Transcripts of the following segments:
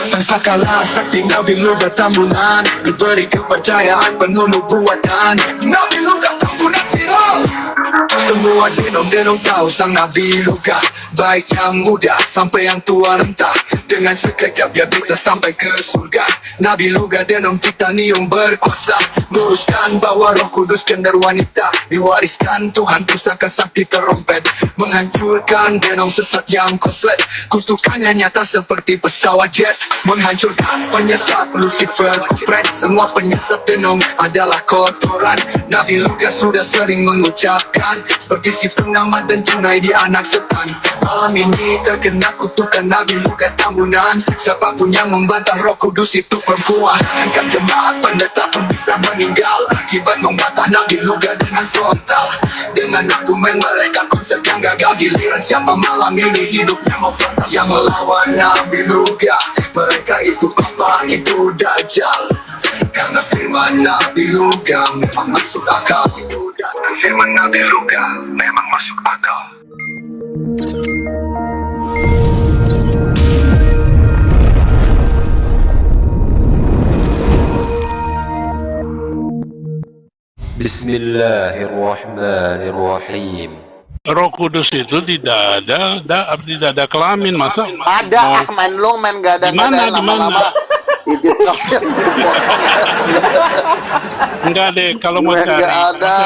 Sang sakala sakti Nabi Luga Tambunan, diberi kepercayaan penuh nubuatan. Nabi Luga Tambunan viral. Semua denong-denong tahu sang Nabi Luga, baik yang muda sampai yang tua renta. Dengan sekejap dia bisa sampai ke surga. Nabi Luga denong titanium berkuasa, meluruskan bawa Roh Kudus kendar wanita. Diwariskan Tuhan pusaka sakti terompet, menghancurkan denong sesat yang koslet. Kutukannya nyata seperti pesawat jet, menghancurkan penyesat Lucifer kupret. Semua penyesat denong adalah kotoran. Nabi Luga sudah sering mengucapkan, seperti si pengamat dan tunai dia anak setan. Malam ini terkena kutukan Nabi Luga Tambunan. Siapapun yang membantah Roh Kudus itu perempuan. Kan jemaat pendeta pun bisa meninggal akibat membantah Nabi Luga dengan frontal. Dengan argumen mereka konsep yang gagal, giliran siapa malam ini hidupnya mau frontal. Yang melawan Nabi Luga, mereka itu papa, itu dajjal. Karena firman Nabi Luga memang masuk akal. Firman Nabi Luga memang masuk akal. Bismillahirrahmanirrahim. Roh Kudus itu tidak ada kelamin, masa? Ada, main lu main gak ada lama-lama. Itu enggak deh, kalau mau cari. Enggak ada.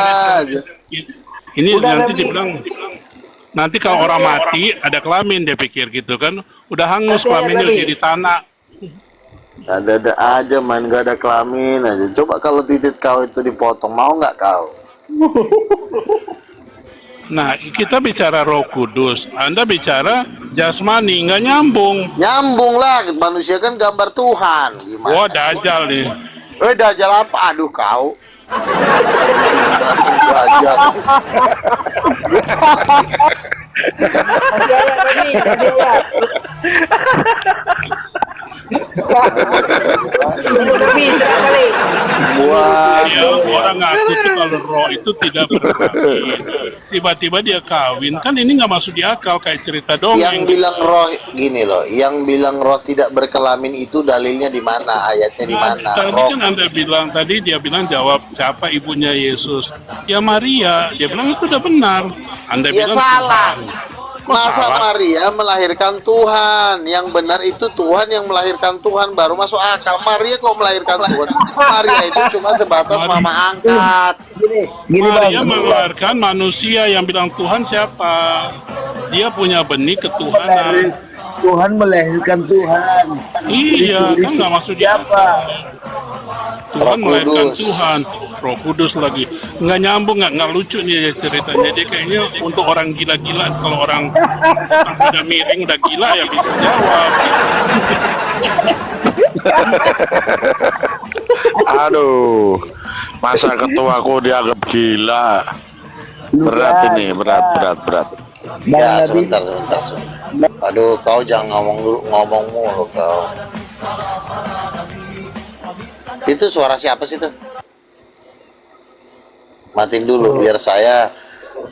Ini nanti dibilang, nanti kalau orang mati ada kelamin dia pikir gitu kan, udah hangus kelaminnya udah jadi tanah. Ada aja main gak ada kelamin aja. Coba kalau titik kau itu dipotong, mau nggak kau? Nah, kita bicara Roh Kudus, Anda bicara jasmani, nggak nyambung. Nyambung lah, manusia kan gambar Tuhan. Gimana? Wah, dajjal nih. Dajjal apa? Aduh kau. Dajjal. Kasih ayat Romi, kasih ayat. Romi, serang kali. Ya, orang ngaku tuh kalau roh itu tidak berkelamin, tiba-tiba dia kawin, kan ini nggak masuk di akal, kayak cerita dongeng. Yang bilang roh gini loh, yang bilang roh tidak berkelamin itu dalilnya di mana? Ayatnya di mana? Tadi Roh. kan Anda bilang, tadi dia bilang jawab siapa ibunya Yesus? Ya Maria. Dia bilang itu udah benar. Anda Ya bilang salah. Tuhan. Masa Salah? Maria melahirkan Tuhan? Yang benar itu Tuhan yang melahirkan Tuhan, baru masuk akal. Maria kok melahirkan Tuhan? Maria itu cuma sebatas mama angkat. Maria mengeluarkan manusia, yang bilang Tuhan siapa? Dia punya benih ketuhanan. Tuhan melahirkan Tuhan. Iya, kan nggak masuk di akal. Tuhan melahirkan Tuhan, Roh Kudus lagi. Nggak nyambung, nggak lucu nih ceritanya. Dia kayaknya untuk orang gila-gila. Kalau orang udah miring, udah gila ya bisa jawab. Aduh, masa ketuaku dianggap gila. Berat ini, berat. Ya, sebentar. Aduh, kau jangan ngomong mulu kau. Itu suara siapa sih tuh? Matiin dulu biar saya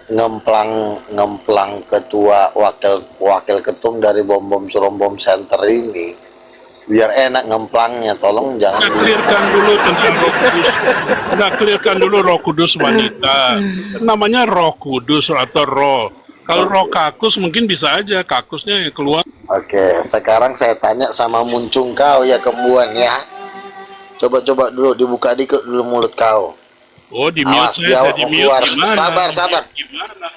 ngemplang ketua wakil ketum dari bom Surombom Center ini. Biar enak ngemplangnya, tolong jangan Nggak clearkan dulu tentang Roh Kudus. Nggak clearkan dulu Roh Kudus wanita. Namanya Roh Kudus atau Roh. Kalau Roh Kakus mungkin bisa aja, kakusnya yang keluar. Oke, sekarang saya tanya sama muncung kau ya, Kembuan ya. Coba dulu dibuka dikit dulu mulut kau. Oh, di mute saya di mute. Sabar.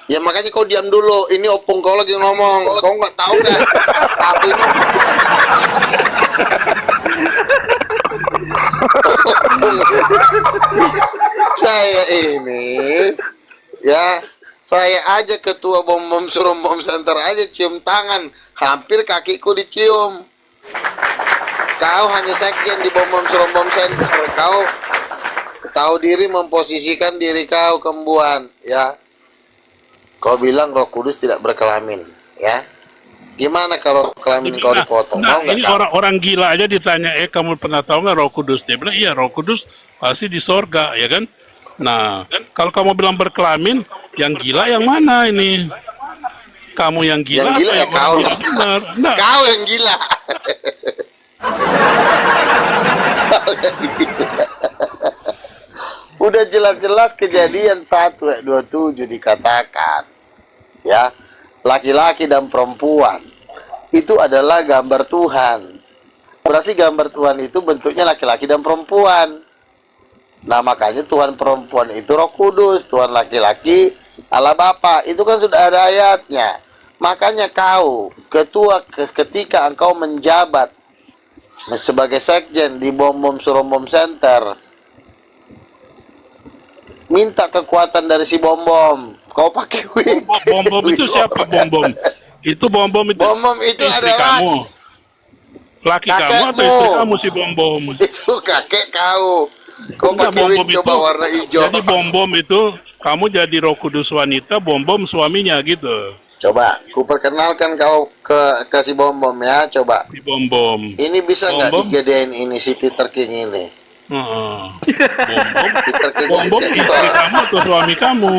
Ya makanya kau diam dulu. Ini opung kau lagi ngomong. Kau nggak tahu kan? Aku ini. Saya ini, ya. Saya aja ketua bom Surombom Center aja cium tangan, hampir kakiku dicium. Kau hanya sekjen di bom Surombom Center. Kau tahu diri memposisikan diri kau, Kembuan, ya. Kau bilang Roh Kudus tidak berkelamin, ya. Gimana kalau kelamin kau dipotong? Mau nggak? Ini orang gila aja ditanya, kamu pernah tahu nggak Roh Kudus? Dia bilang, iya, Roh Kudus pasti di sorga, ya kan? Nah, kalau kamu bilang berkelamin, yang gila yang mana ini? Kamu yang gila? Yang gila ya kau. Benar? Nah, Kau yang gila. Udah jelas-jelas kejadian 1:27 dikatakan, ya, laki-laki dan perempuan itu adalah gambar Tuhan. Berarti gambar Tuhan itu bentuknya laki-laki dan perempuan. Nah, makanya Tuhan perempuan itu Roh Kudus, Tuhan laki-laki Allah Bapa. Itu kan sudah ada ayatnya. Makanya kau ketua ketika engkau menjabat sebagai sekjen di Bom Bom Surumbom Center, minta kekuatan dari si Bom Bom. Kau pakai wig. Bom Bom itu siapa Bom Bom? Itu Bom Bom itu. Bom Bom itu istri adalah kamu. Laki kamu atau kakekmu. istri kamu si Bom Bom? Itu kakek kau. Kau Enggak, pakai Bom wig Bom coba itu. warna hijau. Jadi Bom Bom itu kamu jadi Roh Kudus wanita, Bom Bom suaminya gitu. Coba, ku perkenalkan kau ke si Bom Bom ya, coba. Si Bom Bom. Ini bisa Bom nggak Bom? digedein ini si Peter King ini? Heeh. Bom Bom. Peter King Bom Bom ini istri kamu atau suami kamu?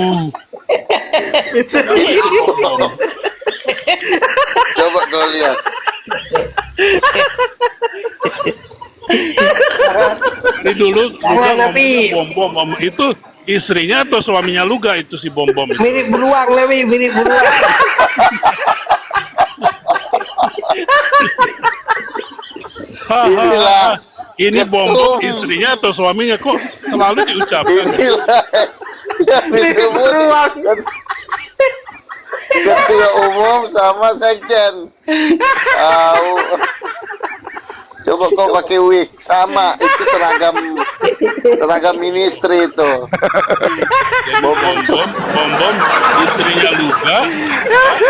Coba kau lihat. Dari dulu Jangan, tapi- Bom Bom itu istrinya atau suaminya Luga itu si Bom Bom itu? Mirip beruang lebih, mirip beruang. Inilah Ini Bom Bom ketum. istrinya atau suaminya kok selalu diucapkan? Inilah yang disebut ketua umum sama sekjen. Tahu. Coba kau pakai wig sama itu seragam ministry itu. Jadi Bom Bom istrinya Luga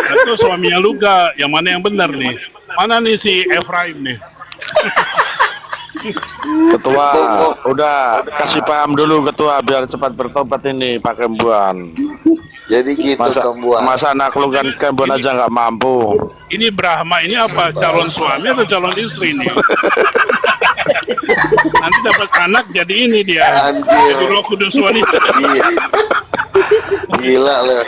atau suaminya Luga? Yang mana yang benar nih? Mana nih si Efraim nih? Ketua, udah kasih paham dulu ketua biar cepat bertobat ini Pak Kembuan. Jadi gitu Kembuan. Masa anak lu kan Kembuan aja nggak mampu. Ini Brahma ini apa? Calon suami atau calon istri nih? Nanti dapat anak jadi ini dia. Anjir. Jadi Roh Kudus wanita. Iya. Gila loh.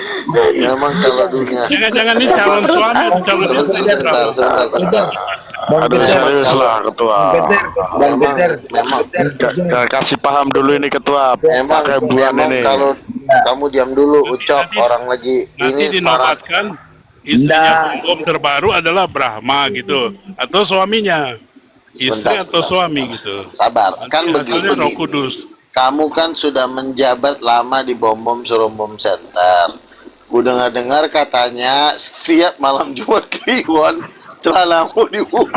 Memang kalau dunia. Jangan-jangan ini calon suami atau calon istri. Sebentar. Aduh serius lah ketua. Bang Peter, Memang Kasih paham dulu ini ketua memang, Pak Kembuan memang ini. kalau kamu diam dulu ucap orang lagi Nanti ini parah. dinobatkan istrinya Bom Bom terbaru adalah Brahma gitu atau suaminya istri Sebentar, atau sebentar. suami gitu. Sabar, kan Nanti hasilnya Roh begini. Kudus. Kamu kan sudah menjabat lama di Bom Bom Surumbom Center. Ku dengar-dengar katanya setiap malam Jumat Kliwon celanamu dibuka.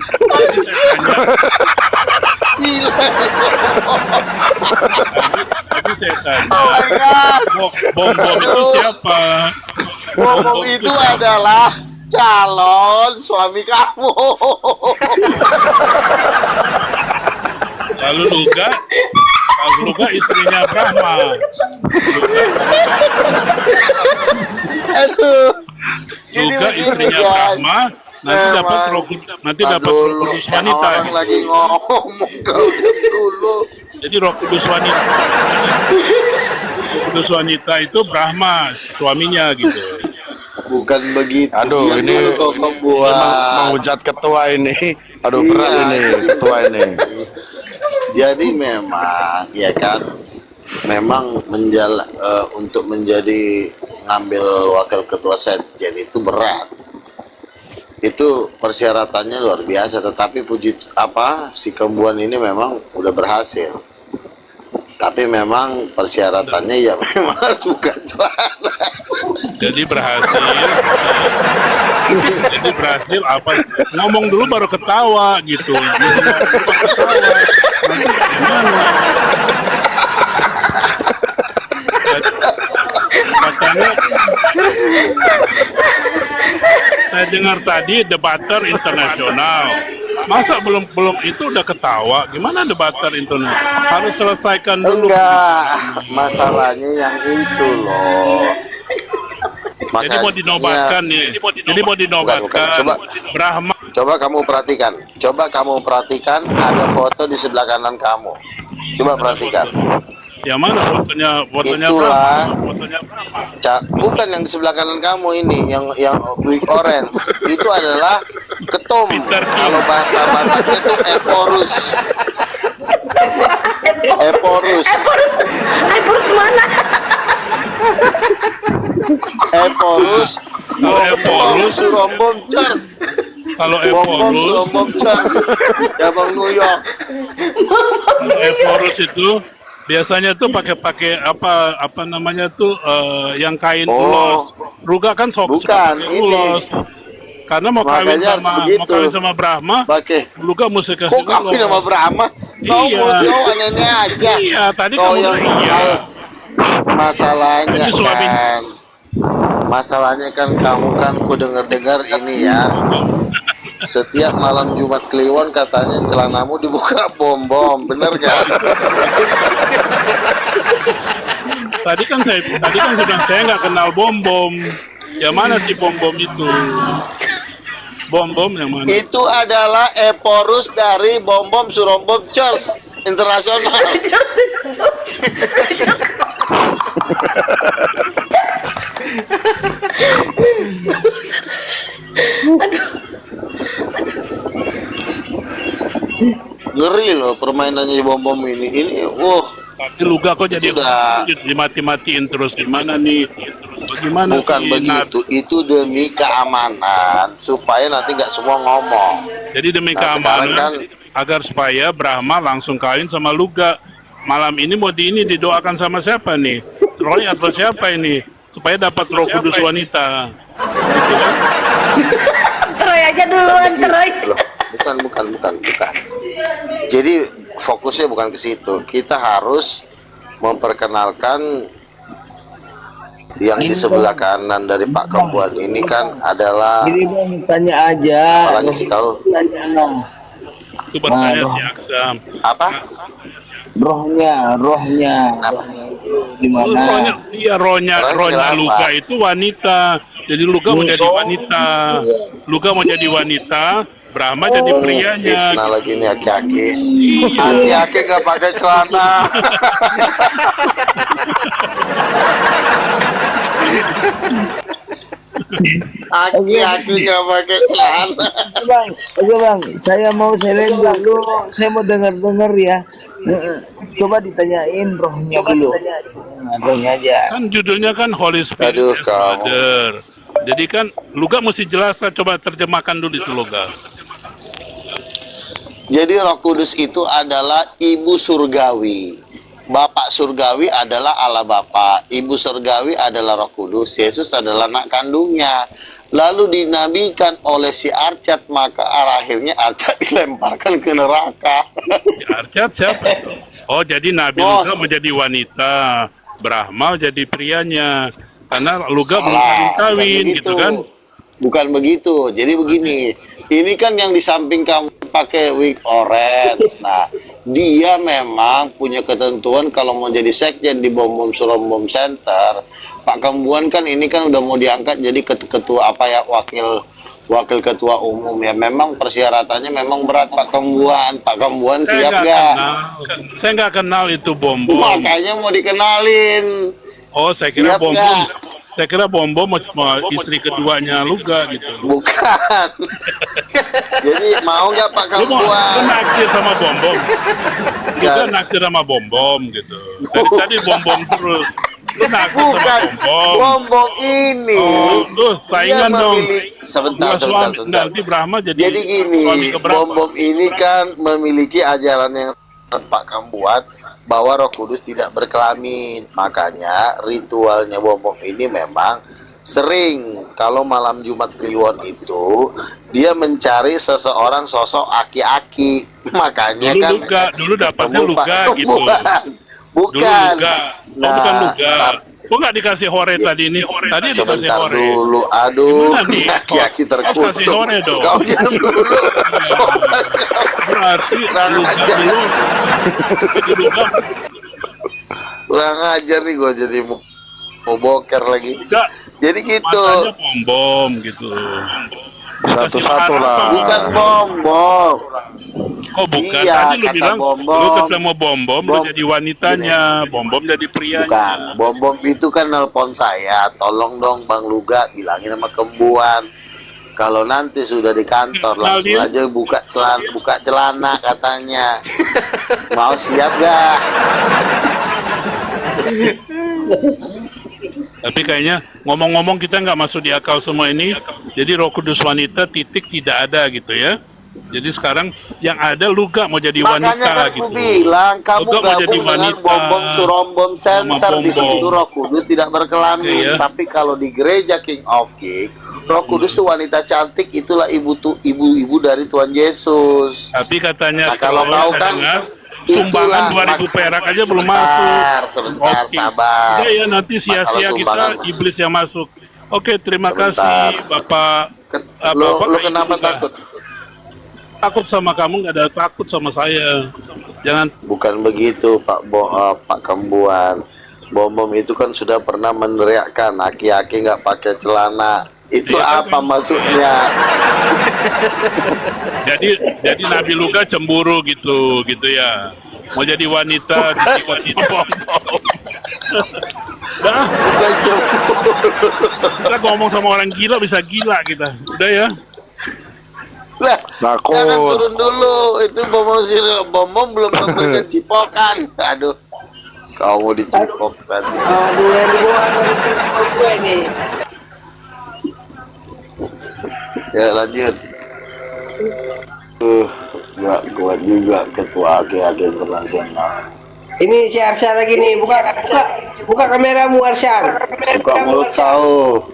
Tadi saya tanya, Gila. tadi saya tanya, Oh my God. Bom Bom itu siapa? Bom Bom itu adalah calon suami kamu. Lalu Luga istrinya Brahma. Aduh. Luga begini, istrinya guys. Brahma. Nanti dapat Memang. Roh Kudus Kan wanita. orang lagi ngomong kau diam dulu. Jadi Roh Kudus wanita. Roh Kudus wanita itu Brahma, suaminya gitu. Bukan begitu. Aduh Diam ini dulu kau Kembuan. menghujat ketua ini. Aduh berat Iya. ini ketua ini. Jadi memang ya kan memang untuk menjadi ngambil wakil ketua sekjen itu berat. Itu persyaratannya luar biasa, tetapi si Kembuan ini memang udah berhasil. Tapi memang persyaratannya ya memang harus buka celana. Jadi berhasil. Jadi berhasil apa? Ngomong dulu baru ketawa gitu. Ngomong baru ketawa. Nanti gimana? Katanya saya dengar tadi debater internasional. Masa belum itu udah ketawa? Gimana debater internasional? Harus selesaikan dulu. Enggak, masalahnya yang itu loh. Jadi mau dinobatkan nih. Jadi mau dinobatkan. Bukan. Coba. Brahma. Coba kamu perhatikan ada foto di sebelah kanan kamu. Coba perhatikan. Yang mana fotonya Itulah. fotonya berapa? Bukan yang di sebelah kanan kamu ini, yang big orange. Itu adalah ketum. Peter Kim. Kalau bahasa Bataknya itu eporus. Eporus. Eporus mana? Eporus. Kalau Eporus, Surombom Charles. kalau Bom Eporus, Surombom Charles. Ya Bang New York. kalau Eporus itu biasanya tuh pakai apa namanya tuh yang kain Oh. ulos. Ruga kan sok Bukan, pakai ini. ulos. Karena mau kawin Makanya harus sama begitu. Brahma, Pakai. Ruga mesti kasih Kok kawin ulos. sama Brahma? Kau Iya. mau jauh anehnya aja. Iya, tadi Kau kamu yang bilang iya. Masalahnya Jadi suami- kan, masalahnya kan kamu kan ku dengar ini ya. Setiap malam Jumat Kliwon katanya celanamu dibuka bom-bom, bener kan? Tadi kan saya bilang saya nggak kenal bom-bom. Yang mana sih bom-bom itu? Bom-bom yang mana? Itu adalah eporus dari bom-bom Surombom Church Internasional. Ngeri loh permainannya bom-bom ini. Tapi Luga kok jadi Sudah. dimati-matiin terus gimana nih? Bagaimana Bukan sih, begitu, itu demi keamanan supaya nanti nggak semua ngomong. Jadi demi Nah, sekarang keamanan kan- agar supaya Brahma langsung kawin sama Luga. Malam ini mau didoakan sama siapa nih? Roy atau siapa ini? Supaya dapat Roh Kudus wanita. Troy aja duluan, Troy. Loh, bukan. Jadi fokusnya bukan ke situ. Kita harus memperkenalkan yang di sebelah kanan dari Pak Kembuan ini kan adalah Jadi bang tanya aja. apalagi sih kau Tanya nah. Itu bertanya Waduh. si Aksam. apa? Rohnya di mana? Rohnya Rohnya Luga apa? itu wanita. Jadi Luga mau jadi wanita. Luga mau jadi wanita, Brahma jadi prianya. Nah lagi nih aki-aki. Iya. Aki-aki nggak pakai celana. Aki-aki nggak pakai celana. Oke bang, saya mau silent dulu. Saya mau dengar ya. Coba ditanyain rohnya dulu. Nah, rohnya aja. Kan judulnya kan Holy Spirit Aduh, as kamu. Mother. Jadi kan Luga mesti jelaskan, coba terjemahkan dulu itu Luga. Jadi Roh Kudus itu adalah Ibu Surgawi. Bapak Surgawi adalah Allah Bapa. Ibu Surgawi adalah Roh Kudus. Yesus adalah anak kandungnya. Lalu dinabikan oleh si Arcat, maka akhirnya Arcat dilemparkan ke neraka. Si Arcat siapa itu? Oh, jadi Nabi Oh. Luga menjadi wanita, Brahma jadi prianya. Karena Luga belum Salah, kawin bukan gitu kan? Bukan begitu. Jadi begini, ini kan yang di samping kamu pakai wig orange. Nah, dia memang punya ketentuan kalau mau jadi sekjen di Bom Surombom Center. Pak Kembuan kan ini kan udah mau diangkat jadi ketua apa ya, wakil ketua umum ya. Memang persyaratannya memang berat Pak Kembuan. Pak Kembuan siap nggak? Saya nggak kenal itu bom. Makanya mau dikenalin. Oh, saya kira Siap bom. nggak? Saya kira bom mau istri keduanya Luga gitu. Bukan. Jadi mau nggak Pak Lu mau Kembuan? naksir sama bom. Luga Nggak. naksir sama bom gitu. Tadi bom terus. Lu naksir sama Bukan bom. bom ini. Oh, lu saingan Dia dong. memilih- Sebentar, Dua suami, sebentar. nanti Brahma jadi Jadi suami gini, keberapa? bom ini kan memiliki ajaran yang Pak Kembuan bahwa Roh Kudus tidak berkelamin. Makanya ritualnya bom ini memang sering kalau malam Jumat Kliwon itu dia mencari seseorang sosok aki-aki. Makanya Dulu kan Luga, dulu dapatnya ketemu Pak Luga gitu. Kembuan. Dulu Bukan. Luga. Oh, bukan Luga. Kok nggak dikasih hore tadi ini? Tadi dikasih Sebentar hore. dulu, aduh, Gimana nih? aki-aki Kasih terkutuk. hore dong. Kau diam dulu. Berarti Kurang Luga ajar. dulu. Jadi Luga, Kurang ajar nih gue jadi mau boker lagi. Luga Jadi gitu. matanya bom gitu. Satu-satu lah. Bukan bom. Oh bukan, Iya, tadi lu kata bilang Bom lu Bom. ketemu Bom Bom, lu Bom, jadi wanitanya, Bom Bom jadi Bukan, prianya. Bom Bom itu kan nelpon saya, tolong dong Bang Luga bilangin sama Kembuan. Kalau nanti sudah di kantor Kenal langsung dia? aja buka celana katanya. Mau siap gak? Tapi kayaknya ngomong-ngomong kita nggak masuk di akal semua ini. Jadi Roh Kudus wanita titik tidak ada gitu ya. Jadi sekarang yang ada lu gak mau jadi Makanya wanita kan gitu. aku bilang kamu Lu gak mau jadi gabung dengan wanita Bom Bom Surombom Center sama di Bom situ Bom. Roh Kudus tidak berkelamin. Iya. Tapi kalau di gereja King of King, Roh Kudus tuh wanita cantik, itulah ibu-ibu dari Tuhan Yesus. Tapi katanya Nah, kalau terus kau saya kan, dengar, itulah, sumbangan 2.000 perak aja belum sebentar, masuk. sebentar, Oke. sabar. Udah ya nanti sia-sia Masalah kita sumbangan. iblis yang masuk. Oke, terima Sebentar. kasih Bapak. Lu kenapa takut? Takut sama kamu, nggak ada takut sama saya. Jangan. Bukan begitu Pak Kembuan. Bom Bom itu kan sudah pernah meneriakkan aki-aki nggak pakai celana. Itu Iya, apa kan? maksudnya? Jadi Nabi Luka cemburu gitu ya. Mau jadi wanita di Bom Bom. Dah, Bukan cemburu. kita ngomong sama orang gila bisa gila kita. Udah ya. Lah, Takut. jangan turun dulu. Itu Bom Bom belum memberikan cipokan. Aduh, kau mau dicipok tadi. Aduh, yang di bawah gue nih. Ya lanjut. Nggak kuat juga ketua AG internasional. Ini si Arsyad lagi nih, buka kameramu Arsyad. Buka mulut kau.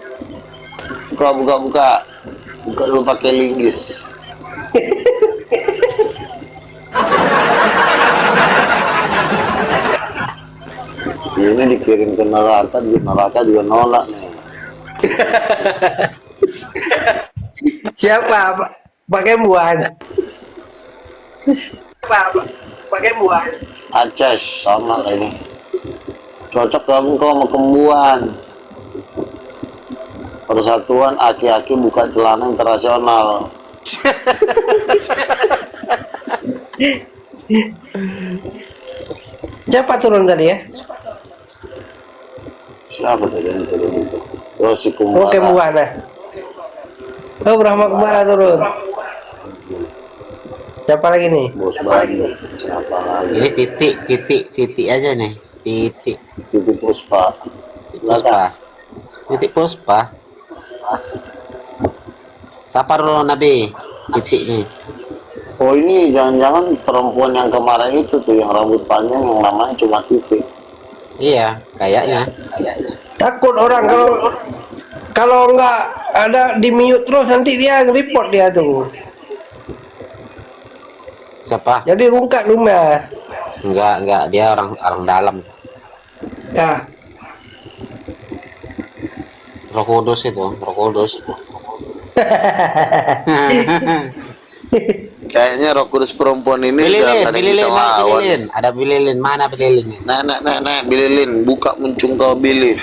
Buka dulu pakai linggis. Ini dikirim ke neraka, di neraka juga nolak nih. Siapa? Pak Kembuan. Pak Kembuan. Aceh sama ini. Cocok kamu kau sama Kembuan. Persatuan Aki-Aki Buka Celana Internasional. Siapa turun tadi ya? Siapa tadi yang turun itu? Oh, si Oh, Kumbara. Kembuan ya. Oh, Brahma Kumbara turun. Siapa lagi nih? Bos Bandi. Siapa lagi? Ini titik aja nih. Titik Titi Puspa. Puspa. Titik Puspa. Siapa dulu Nabi? Titik nih. Oh, ini jangan-jangan perempuan yang kemarin itu tuh yang rambut panjang yang namanya cuma Titik. Iya, kayaknya. Takut orang kalau nggak ada di mute terus nanti dia report dia tuh. Siapa? Jadi rungkat rumah. Enggak, dia orang dalam. Ya. Roh Kudus itu, Roh Kudus. Kayaknya Roh Kudus perempuan ini udah ada yang bisa lawan. Bililin. Ada Bililin, mana Bililin? Nah, Bililin, buka muncung kau Billy.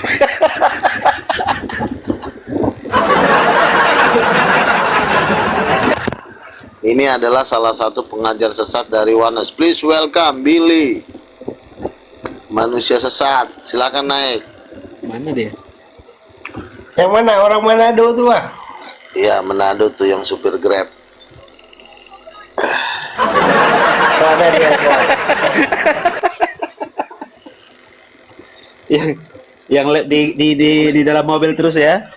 Ini adalah salah satu pengajar sesat dari Wanes. Please welcome Billy. Manusia sesat, silakan naik. Mana dia? Yang mana? Orang Manado tuh, Pak? Iya, Manado tuh yang supir Grab. Ada dia. yang di dalam mobil terus ya,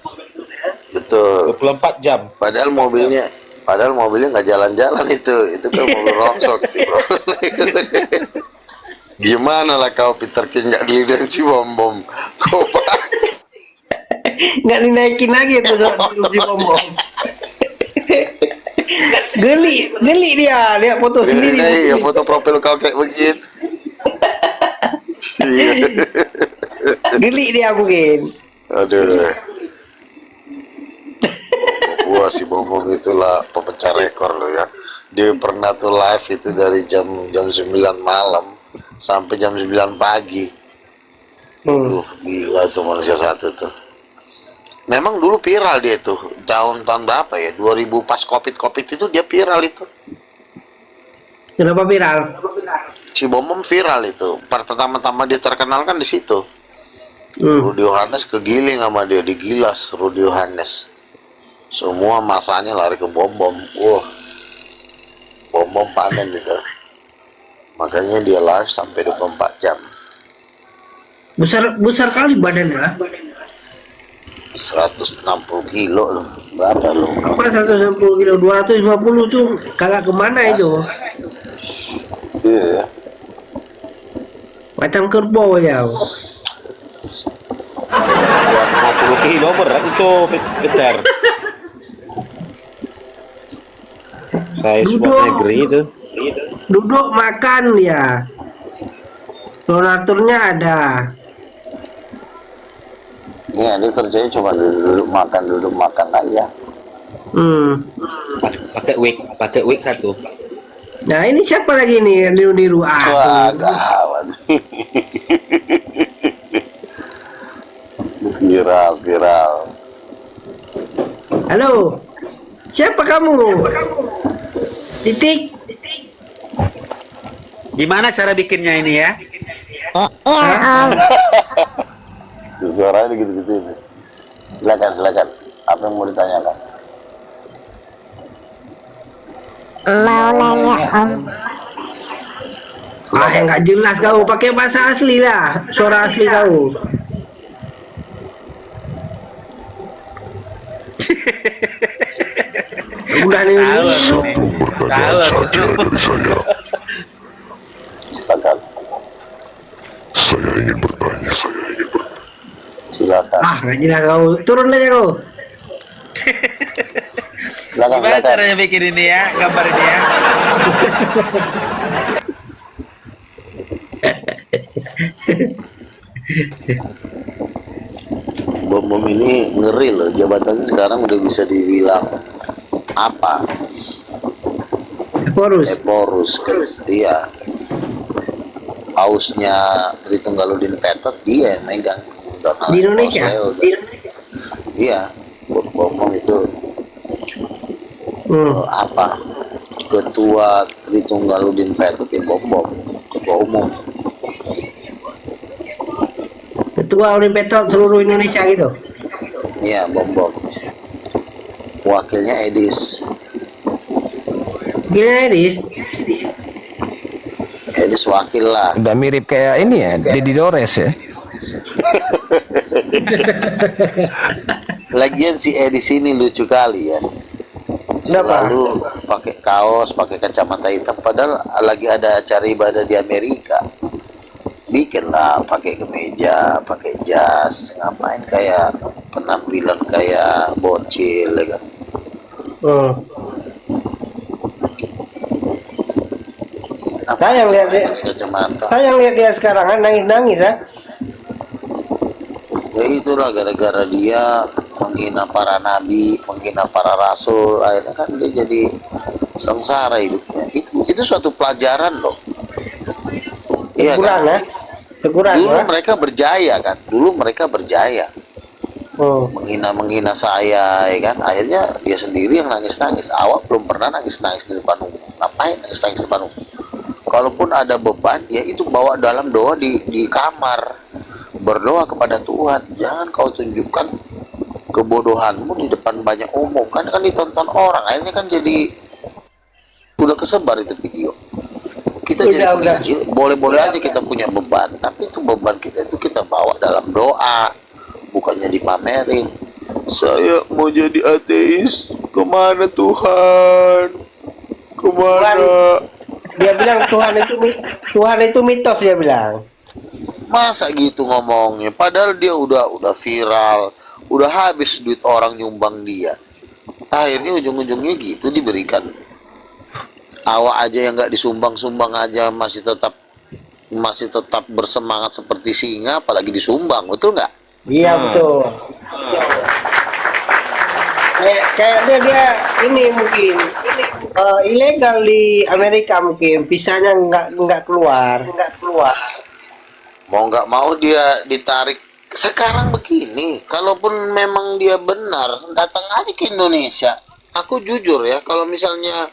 Betul. 24 jam. Padahal mobilnya nggak jalan-jalan itu kan mobil rongsok. Gimana lah kau Peter King nggak dilihat si Bom Bom? Kau Nggak dinaikin lagi tuh di bom. Geli dia, lihat foto sendiri. ya foto profil kau kayak begini. Geli dia mungkin. Aduh. Wah, si Bom Bom itulah pemecah rekor loh ya. Dia pernah tuh live itu dari jam 9 malam sampai jam 9 pagi. Gila tuh manusia satu tuh. Memang dulu viral dia tuh tahun berapa ya? 2000 pas covid itu dia viral itu. Kenapa viral? Si Bom Bom viral itu. Pertama-tama dia terkenal kan di situ. Rudy Yohanes kegiling sama dia, digilas Rudy Yohanes. Semua masanya lari ke Bom Bom. Wah, Bom Bom panen itu. Makanya dia live sampai 24 jam. Besar kali badannya. 160 kilo loh. Berapa loh? Apa 160 kilo? 250 tuh kagak kemana itu? Iya. Macam kerbau ya. 50 kilo berat itu Peter. Saya Duduk. sport negeri itu. Duduk makan ya. Donaturnya ada. Iya, dia kerjanya cuma duduk makan aja. Pakai wig satu. Nah ini siapa lagi nih niru-niru Wah, gawat. Viral. Halo, siapa kamu? Titik. Gimana cara bikinnya ini ya? Suaranya gitu-gitu ini. Silakan. Apa yang mau ditanyakan? Mau nanya Om. Yang nggak jelas kau, pakai bahasa asli lah, suara asli kau. Udah nih. Tahu. Silakan. Silakan. Nggak jelas kau, turun aja kau. Silakan. Gimana caranya bikin ini ya? Gambar ini ya? Bom Bom ini ngeri loh, jabatannya sekarang udah bisa dibilang apa? Eporus kan? Iya. Pausnya Tritunggaludin Petot dia yang megang. Udah Di Indonesia? Iya, Bom Bom itu apa? Ketua Tritunggaludin Petot ya Bom Bom, ketua umum. Ketua Petot seluruh Indonesia gitu. Iya, Bom Bom. Wakilnya Edis. Gila Edis. Edis wakil lah. Udah mirip kayak ini ya, Dedi Dores ya. Lagian si Edis ini lucu kali ya. Selalu pakai kaos, pakai kacamata hitam. Padahal lagi ada acara ibadah di Amerika. Bikin lah, pakai kemeja, pakai jas. Ngapain kayak penampilan kayak bocil ya kan? Saya lihat dia. Kacamata. Saya lihat dia sekarang kan nangis ya. Ya itulah gara-gara dia menghina para nabi, menghina para rasul, akhirnya kan dia jadi sengsara hidupnya. Itu suatu pelajaran loh. Iya kan? Teguran Dulu mereka berjaya kan, menghina saya, ya kan. Akhirnya dia sendiri yang nangis-nangis. Awal belum pernah nangis-nangis di depan umum. Ngapain nangis-nangis di depan umum? Kalaupun ada beban, ya itu bawa dalam doa di kamar. Berdoa kepada Tuhan. Jangan kau tunjukkan kebodohanmu di depan banyak umum. Kan ditonton orang. Akhirnya kan jadi udah kesebar itu video. Kita jadi penginjil, boleh-boleh aja kita punya beban. Tapi itu beban kita itu kita bawa dalam doa. Bukannya dipamerin. Saya mau jadi ateis. Kemana Tuhan? Kemana? Dia bilang Tuhan itu mitos, dia bilang. Masa gitu ngomongnya? Padahal dia udah viral, udah habis duit orang nyumbang dia. Akhirnya ujung-ujungnya gitu diberikan. Awak aja yang nggak disumbang-sumbang aja masih tetap bersemangat seperti singa, apalagi disumbang, betul nggak? Iya betul. Kayaknya dia ini mungkin ilegal di Amerika, mungkin visanya nggak keluar. Mau nggak mau dia ditarik. Sekarang begini, kalaupun memang dia benar, datang aja ke Indonesia. Aku jujur ya, kalau misalnya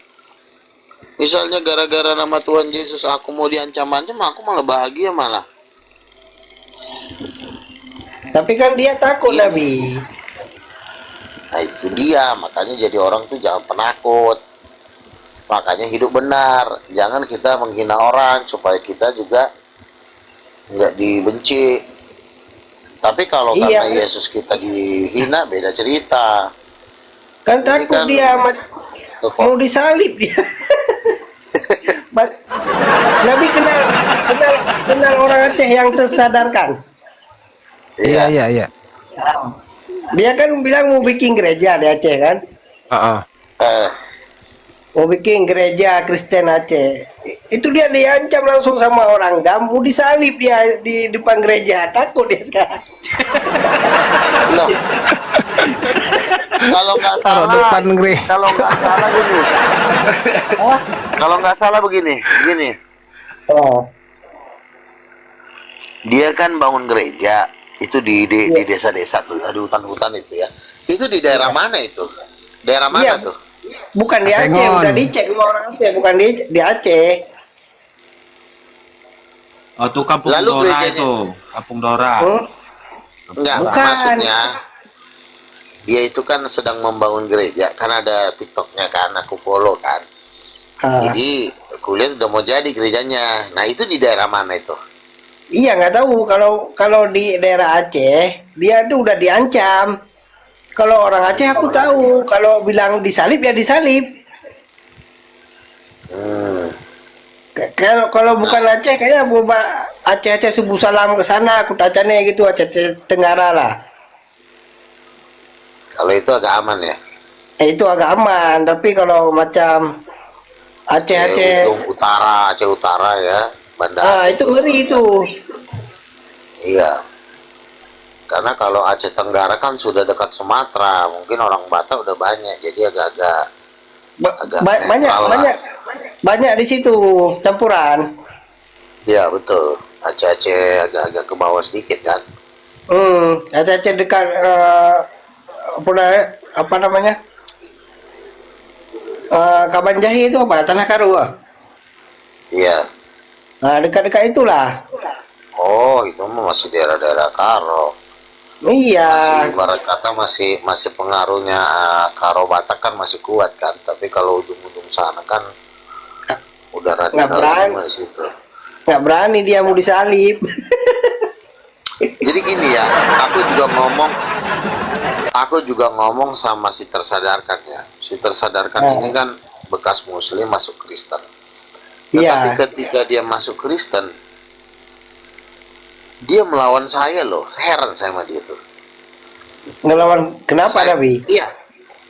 Misalnya gara-gara nama Tuhan Yesus aku mau diancam-ancam, aku malah bahagia malah. Tapi kan dia takut Nabi. Nah itu dia, makanya jadi orang tuh jangan penakut. Makanya hidup benar. Jangan kita menghina orang supaya kita juga nggak dibenci. Tapi kalau Iya. karena Yesus kita dihina, beda cerita. Kan Ini takut kan- dia Tuh, kok. mau disalib dia. Nabi kenal orang Aceh yang tersadarkan. Iya. Dia kan bilang mau bikin gereja di Aceh kan. Eh, Mau bikin gereja Kristen Aceh. Itu dia diancam langsung sama orang GAM, mau disalib dia di depan gereja. Takut dia sekarang. loh. Kalau nggak Taruh salah, depan gereja. kalau nggak salah gini. Kalau nggak salah begini. Oh, Dia kan bangun gereja itu di desa-desa tuh, di hutan-hutan itu ya. Itu di daerah mana itu? Daerah mana Iya. tuh? bukan di Aceh, Atengon. udah dicek sama orang Aceh, bukan di Aceh. Oh, tuh Kampung Lalu Dora gerejanya- itu. Kampung Dora. Hmm? Enggak, Bukan. maksudnya dia itu kan sedang membangun gereja, kan ada TikToknya kan, aku follow kan. Ah, Jadi kuliah udah mau jadi gerejanya. Nah itu di daerah mana itu? iya nggak tahu kalau di daerah Aceh dia tuh udah diancam. Kalau orang Aceh aku tahu, kalau bilang disalib ya disalib. Hmm. Kalau bukan Aceh kayaknya Aceh subuh salam ke sana, aku tacanya gitu Aceh Tenggara lah. Kalau itu agak aman ya. Itu agak aman, tapi kalau macam Aceh Ujung utara, Aceh Utara ya, Banda Aceh itu ngeri itu. Iya. Karena kalau Aceh Tenggara kan sudah dekat Sumatera, mungkin orang Batak udah banyak, jadi agak-agak agak Banyak netral lah. banyak di situ campuran. Iya betul. Aceh-Aceh agak-agak ke bawah sedikit kan. Aceh dekat apa namanya? Kabanjahi itu apa? Tanah Karu. Iya. Nah, dekat-dekat itulah. Oh, itu mah masih daerah-daerah Karo. Iya. Masih ibarat kata masih pengaruhnya Karo Batak kan masih kuat kan. Tapi kalau ujung-ujung sana kan udah Nggak berani. radikal di situ. Nggak berani dia mau disalib. Jadi gini ya, aku juga ngomong sama si tersadarkan ya. Si tersadarkan ini kan bekas Muslim masuk Kristen. Tetapi Iya. ketika dia masuk Kristen, dia melawan saya loh. Heran saya sama dia tuh. Ngelawan kenapa Nabi?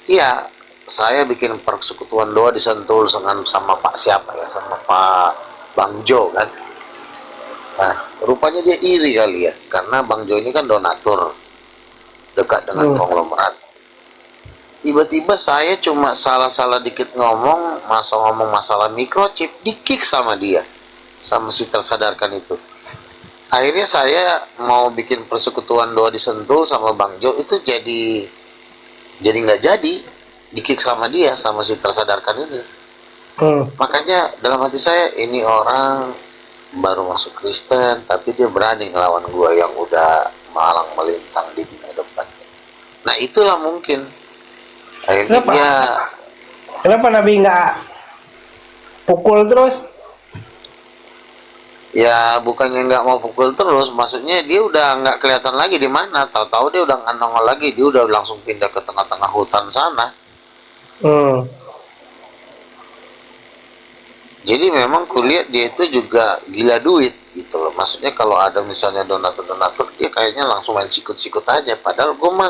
Iya. Saya bikin persekutuan doa di Sentul sama Pak siapa ya, sama Pak Bang Jo kan. Nah, rupanya dia iri kali ya, karena Bang Jo ini kan donatur, dekat dengan konglomerat. Tiba-tiba saya cuma salah-salah dikit ngomong masalah microchip, di-kick sama dia, sama si tersadarkan itu. Akhirnya saya mau bikin persekutuan doa di Sentul sama Bang Jo, itu jadi nggak jadi, di-kick sama dia, sama si tersadarkan ini. Makanya dalam hati saya, ini orang baru masuk Kristen, tapi dia berani ngelawan gua yang udah malang melintang di dunia depan. Nah itulah mungkin akhirnya Kenapa? dia Kenapa Nabi nggak pukul terus? ya bukannya nggak mau pukul terus, maksudnya dia udah nggak kelihatan lagi di mana. Tahu-tahu dia udah nggak nongol lagi, dia udah langsung pindah ke tengah-tengah hutan sana. Jadi memang kulihat dia itu juga gila duit gitu loh. Maksudnya kalau ada misalnya donatur-donatur, dia kayaknya langsung main sikut-sikut aja. Padahal gue mah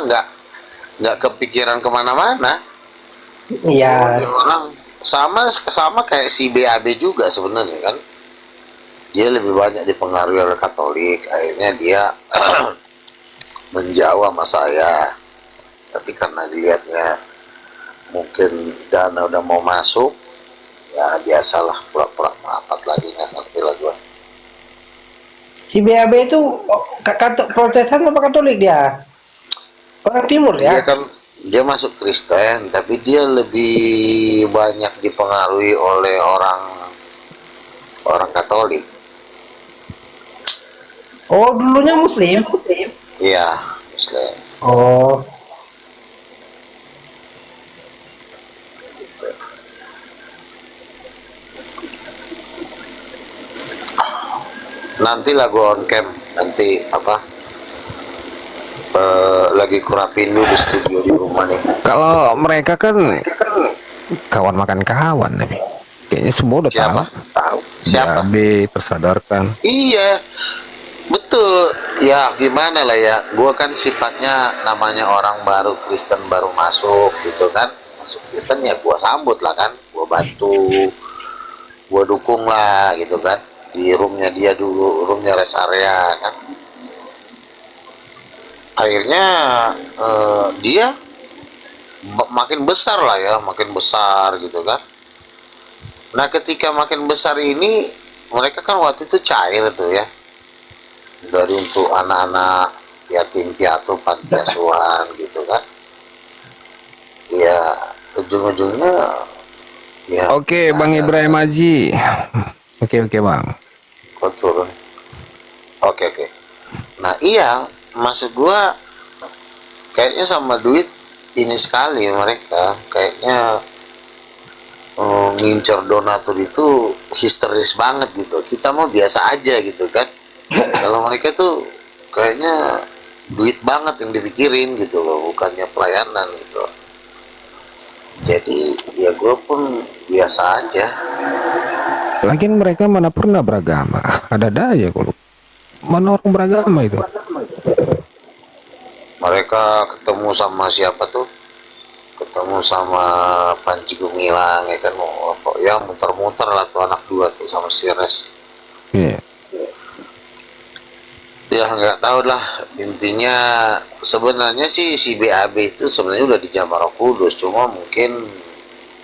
nggak kepikiran kemana-mana. Iya. Orang sama kayak si BAB juga sebenarnya kan. Dia lebih banyak dipengaruhi oleh Katolik. Akhirnya dia menjauh sama saya. Tapi karena dilihatnya mungkin dana udah mau masuk, ya biasalah pura-pura merapat lagi, nggak ngerti lah gue. Si BAB itu Protestan apa Katolik dia? Orang Timur Dia ya? kan dia masuk Kristen, tapi dia lebih banyak dipengaruhi oleh orang Katolik. Oh, dulunya Muslim? Iya, Muslim. Oh, Nanti lah gue on cam, nanti apa? Lagi kurapin dulu di studio di rumah nih. Kalau mereka kan kawan makan kawan, tapi kayaknya semua udah Siapa? Tahu. Siapa? BAB tersadarkan. Iya, betul. Ya gimana lah ya, gue kan sifatnya namanya orang baru Kristen baru masuk gitu kan. Masuk Kristen ya gue sambut lah kan, gue bantu, gue dukung lah gitu kan. Di roomnya dia dulu, roomnya rest area kan. Akhirnya dia makin besar lah ya, makin besar gitu kan. Nah ketika makin besar ini, mereka kan waktu itu cair tuh ya, dari untuk anak-anak yatim piatu panti asuhan gitu kan. Ya ujung-ujungnya ya. Oke, Bang Ibrahim Haji. Oke Bang. Kok turun? Oke. Nah iya, maksud gua kayaknya sama duit ini sekali mereka kayaknya ngincer donatur itu histeris banget gitu. Kita mau biasa aja gitu kan. Kalau mereka tuh kayaknya duit banget yang dipikirin gitu loh, bukannya pelayanan gitu. Jadi ya gue pun biasa aja. Lagian mereka mana pernah beragama. Ada aja kalau mana orang beragama itu. Mereka ketemu sama siapa tuh? Ketemu sama Panji Gumilang ya kan, ya muter-muter lah tuh anak dua tuh sama si Res. Iya. Ya nggak tahu lah, intinya sebenarnya sih si BAB itu sebenarnya udah di Jamaah Kudus, cuma mungkin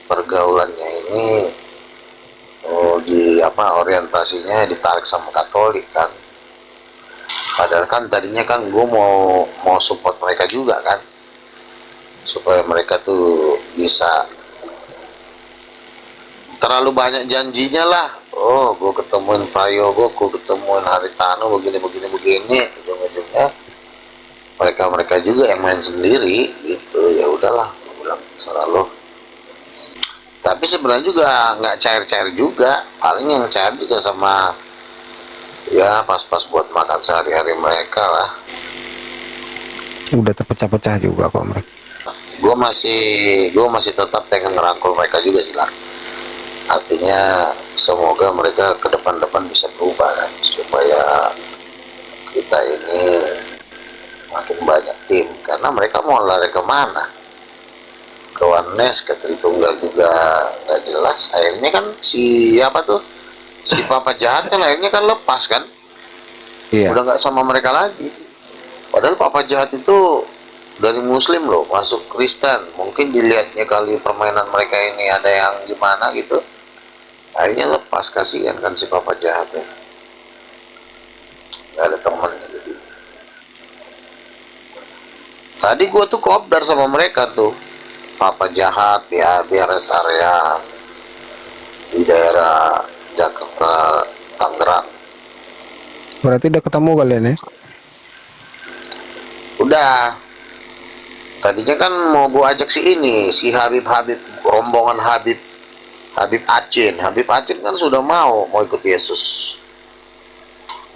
pergaulannya ini di apa orientasinya ditarik sama Katolik kan. Padahal kan tadinya kan gue mau support mereka juga kan, supaya mereka tuh bisa terlalu banyak janjinya lah. Oh, gue ketemuin Prayogo, gue ketemuin Haritano, begini, ujung-ujungnya mereka juga yang main sendiri gitu. Ya udahlah, gue bilang selalu. Tapi sebenarnya juga nggak cair-cair juga, paling yang cair juga sama ya pas-pas buat makan sehari-hari mereka lah. Udah terpecah-pecah juga kok mereka. Gue masih tetap pengen ngerangkul mereka juga sih lah. Artinya semoga mereka ke depan-depan bisa berubah kan, supaya kita ini makin banyak tim. Karena mereka mau lari kemana? Ke Warnes, ke Tritunggal juga nggak jelas. Akhirnya kan si Papa Jahat kan akhirnya kan lepas kan. Iya. Udah nggak sama mereka lagi. Padahal Papa Jahat itu dari Muslim loh, masuk Kristen. Mungkin dilihatnya kali permainan mereka ini ada yang gimana gitu, akhirnya lepas. Kasihan kan si Papa Jahat ya, nggak ada temen gitu. Tadi gua tuh kopdar sama mereka tuh, Papa Jahat ya, biar rest area di daerah Jakarta Tangerang. Berarti udah ketemu kalian ya? Udah. Tadinya kan mau gue ajak si Habib, rombongan Habib Acin. Habib Acin kan sudah mau ikut Yesus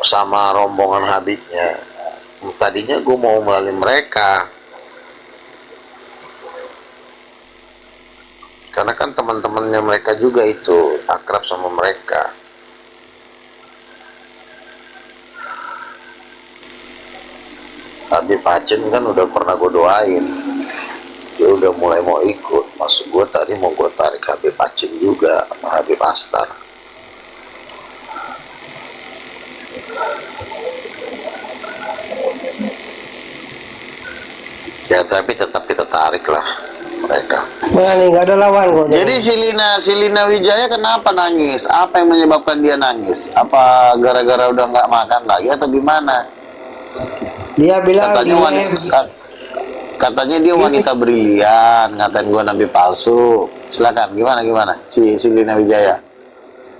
sama rombongan Habibnya. Tadinya gue mau melalui mereka, karena kan teman-temannya mereka juga itu akrab sama mereka. Habib Acin kan udah pernah gue doain, dia udah mulai mau ikut. Maksud gue tadi mau gue tarik Habib Acin juga sama Habib Astar. Ya tapi tetap kita tarik lah mereka. nah nih nggak ada lawan kok. Jadi si Lina Wijaya kenapa nangis? Apa yang menyebabkan dia nangis? Apa gara-gara udah nggak makan lagi atau gimana? Dia bilang Katanya dia wanita, Katanya dia wanita brilian, ngatain gua nabi palsu. Silakan, gimana si Lina Wijaya?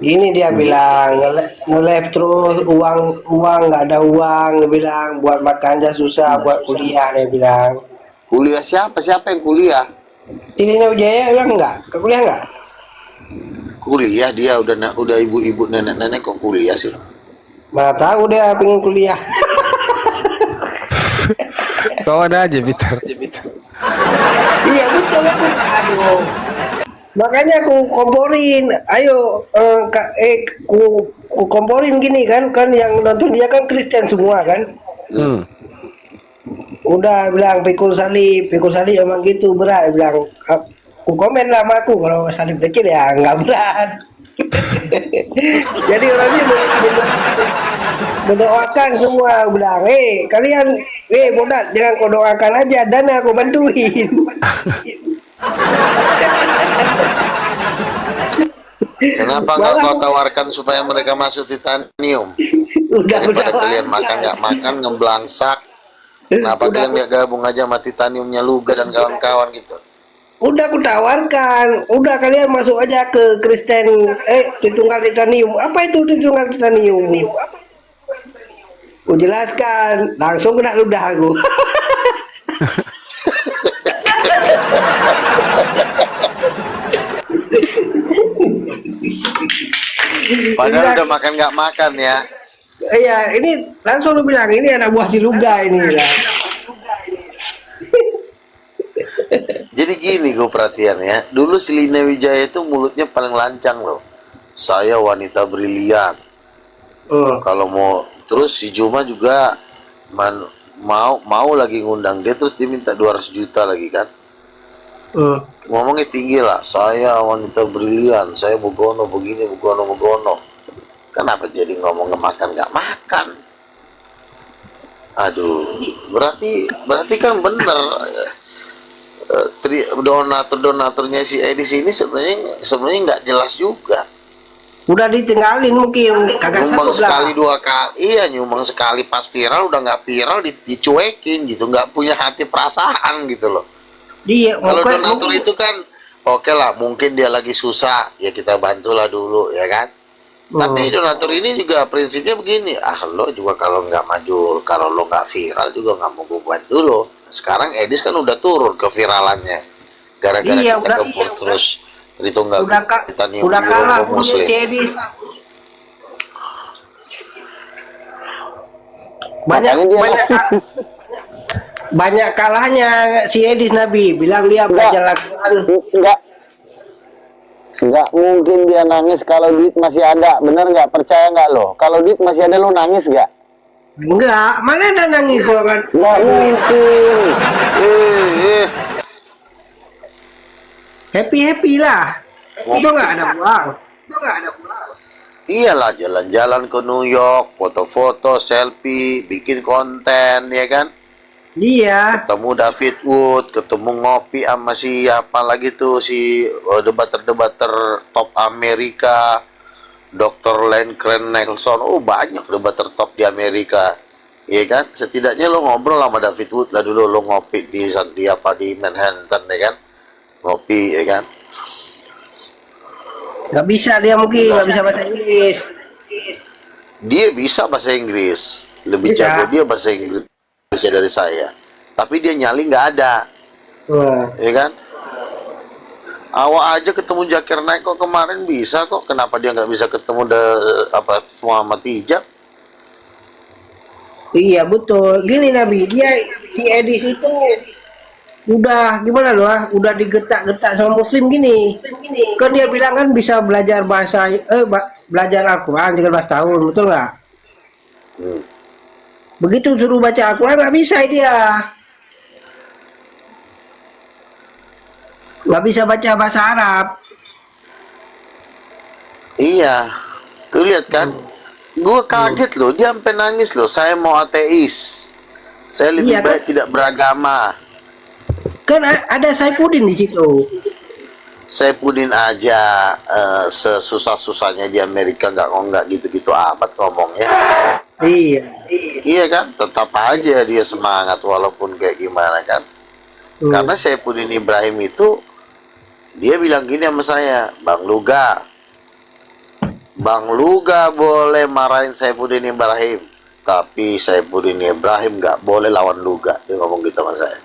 Ini dia bilang nge-live terus uang nggak ada uang, dia bilang buat makan aja susah, buat kuliah dia bilang. Kuliah siapa yang kuliah? Tilina Wijaya bilang nggak, ke kuliah nggak? Kuliah dia udah ibu-ibu nenek-nenek kok kuliah sih? Mana tahu dia pengen kuliah. Kau ada aja, Peter. Iya betul. Aduh. Makanya aku komporin, ayo ku komporin gini kan yang nonton dia kan Kristen semua kan. Udah bilang pikul salib emang gitu berat, bilang aku komen lah sama aku kalau salib kecil ya nggak berat. Jadi orangnya mendoakan semua, bilang kalian bodat jangan kau doakan aja, dana aku bantuin. Kenapa nggak kau tawarkan supaya mereka masuk titanium? Daripada kalian makan nggak makan ngeblangsak. Kenapa kalian nggak gabung aja sama titaniumnya Luga dan kawan-kawan gitu? Udah aku tawarkan, udah kalian masuk aja ke Kristen Tritunggal Titanium. Apa itu Tritunggal Titanium? Aku jelaskan, langsung kena ludah aku. Padahal udah makan nggak makan ya. Iya, ini langsung lu bilang ini anak buah si Luga ini bilang. Jadi gini gue perhatian ya. Dulu si Lina Wijaya itu mulutnya paling lancang loh. Saya wanita brilian. Kalau mau terus si Juma juga mau lagi ngundang dia, terus dia minta 200 juta lagi kan. Ngomongnya tinggi lah, saya wanita brilian, saya begono begini, begono. Kenapa jadi ngomong nggak makan? Aduh, berarti kan bener. Donaturnya si Edis ini sebenarnya nggak jelas juga. Udah ditinggalin mungkin, kagak Nyumbang sanggup sekali lah. 2 kali, iya nyumbang sekali pas viral udah nggak viral dicuekin gitu, nggak punya hati perasaan gitu loh. Iya, Kalau donatur mungkin itu kan oke lah, mungkin dia lagi susah ya kita bantulah dulu ya kan. Tapi donatur ini juga prinsipnya begini, lo juga kalau nggak maju, kalau lo nggak viral juga nggak mau gue bantu lo. Sekarang Edis kan udah turun ke viralannya gara-gara kita kebut terus Tritunggal Titanium udah kalah punya Muslim. si Edis. Banyak kalahnya si Edis Nabi, bilang dia belajar Al-Quran. Nggak mungkin dia nangis kalau duit masih ada, bener nggak? Percaya nggak lo? Kalau duit masih ada lo nangis nggak? Enggak, mana ada nangis kalau kan? Nggak mungkin. Happy lah. Itu nggak ada uang. Iyalah jalan-jalan ke New York, foto-foto, selfie, bikin konten, ya kan? Iya. Ketemu David Wood, ketemu ngopi sama siapa lagi tuh si debater-debater top Amerika, Dr. Lancren Nelson. Oh banyak debater top di Amerika, iya kan? Setidaknya lo ngobrol sama David Wood lah dulu, lo ngopi di Manhattan, ya kan? Ngopi, ya kan? Nggak bisa dia mungkin, nggak bisa bahasa Inggris. Dia bisa bahasa Inggris, lebih jago dia bahasa Inggris dari saya. Tapi dia nyali nggak ada, ya kan? Awak aja ketemu Zakir Naik kok kemarin bisa kok. Kenapa dia nggak bisa ketemu Muhammad Hijab? Iya betul. Gini Nabi, dia si Edis itu udah gimana loh, udah digetak-getak sama Muslim gini. Kan dia bilang kan bisa belajar belajar Al-Quran 13 tahun, betul nggak? Begitu suruh baca Al-Quran nggak bisa dia. Nggak bisa baca bahasa Arab. Iya, tuh lihat kan? Gue kaget loh, dia sampai nangis loh. Saya mau ateis, saya lebih baik tidak beragama. Kan ada Saifuddin di situ. Saifuddin aja sesusah-susahnya di Amerika nggak gitu-gitu amat ngomongnya. Iya. Iya kan, tetap aja dia semangat walaupun kayak gimana kan. Karena Saifuddin Ibrahim itu dia bilang gini sama saya, Bang Luga boleh marahin Saifuddin Ibrahim, tapi Saifuddin Ibrahim nggak boleh lawan Luga. Dia ngomong gitu sama saya.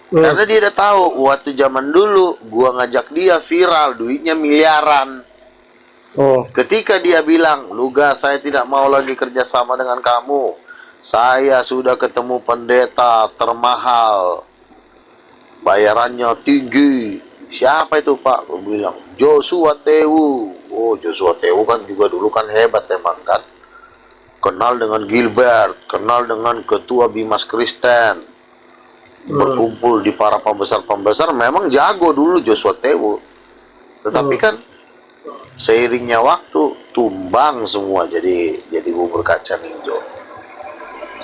Karena dia udah tahu waktu zaman dulu gua ngajak dia viral, duitnya miliaran. Ketika dia bilang, Luga saya tidak mau lagi kerjasama dengan kamu, saya sudah ketemu pendeta termahal, bayarannya tinggi. Siapa itu Pak? Gue bilang Joshua Tewu. Oh, Joshua Tewu kan juga dulu kan hebat emang kan. Kenal dengan Gilbert, kenal dengan ketua Bimas Kristen, berkumpul di para pembesar-pembesar. Memang jago dulu Joshua Tewu. Tetapi kan seiringnya waktu tumbang semua jadi bubur kacang hijau.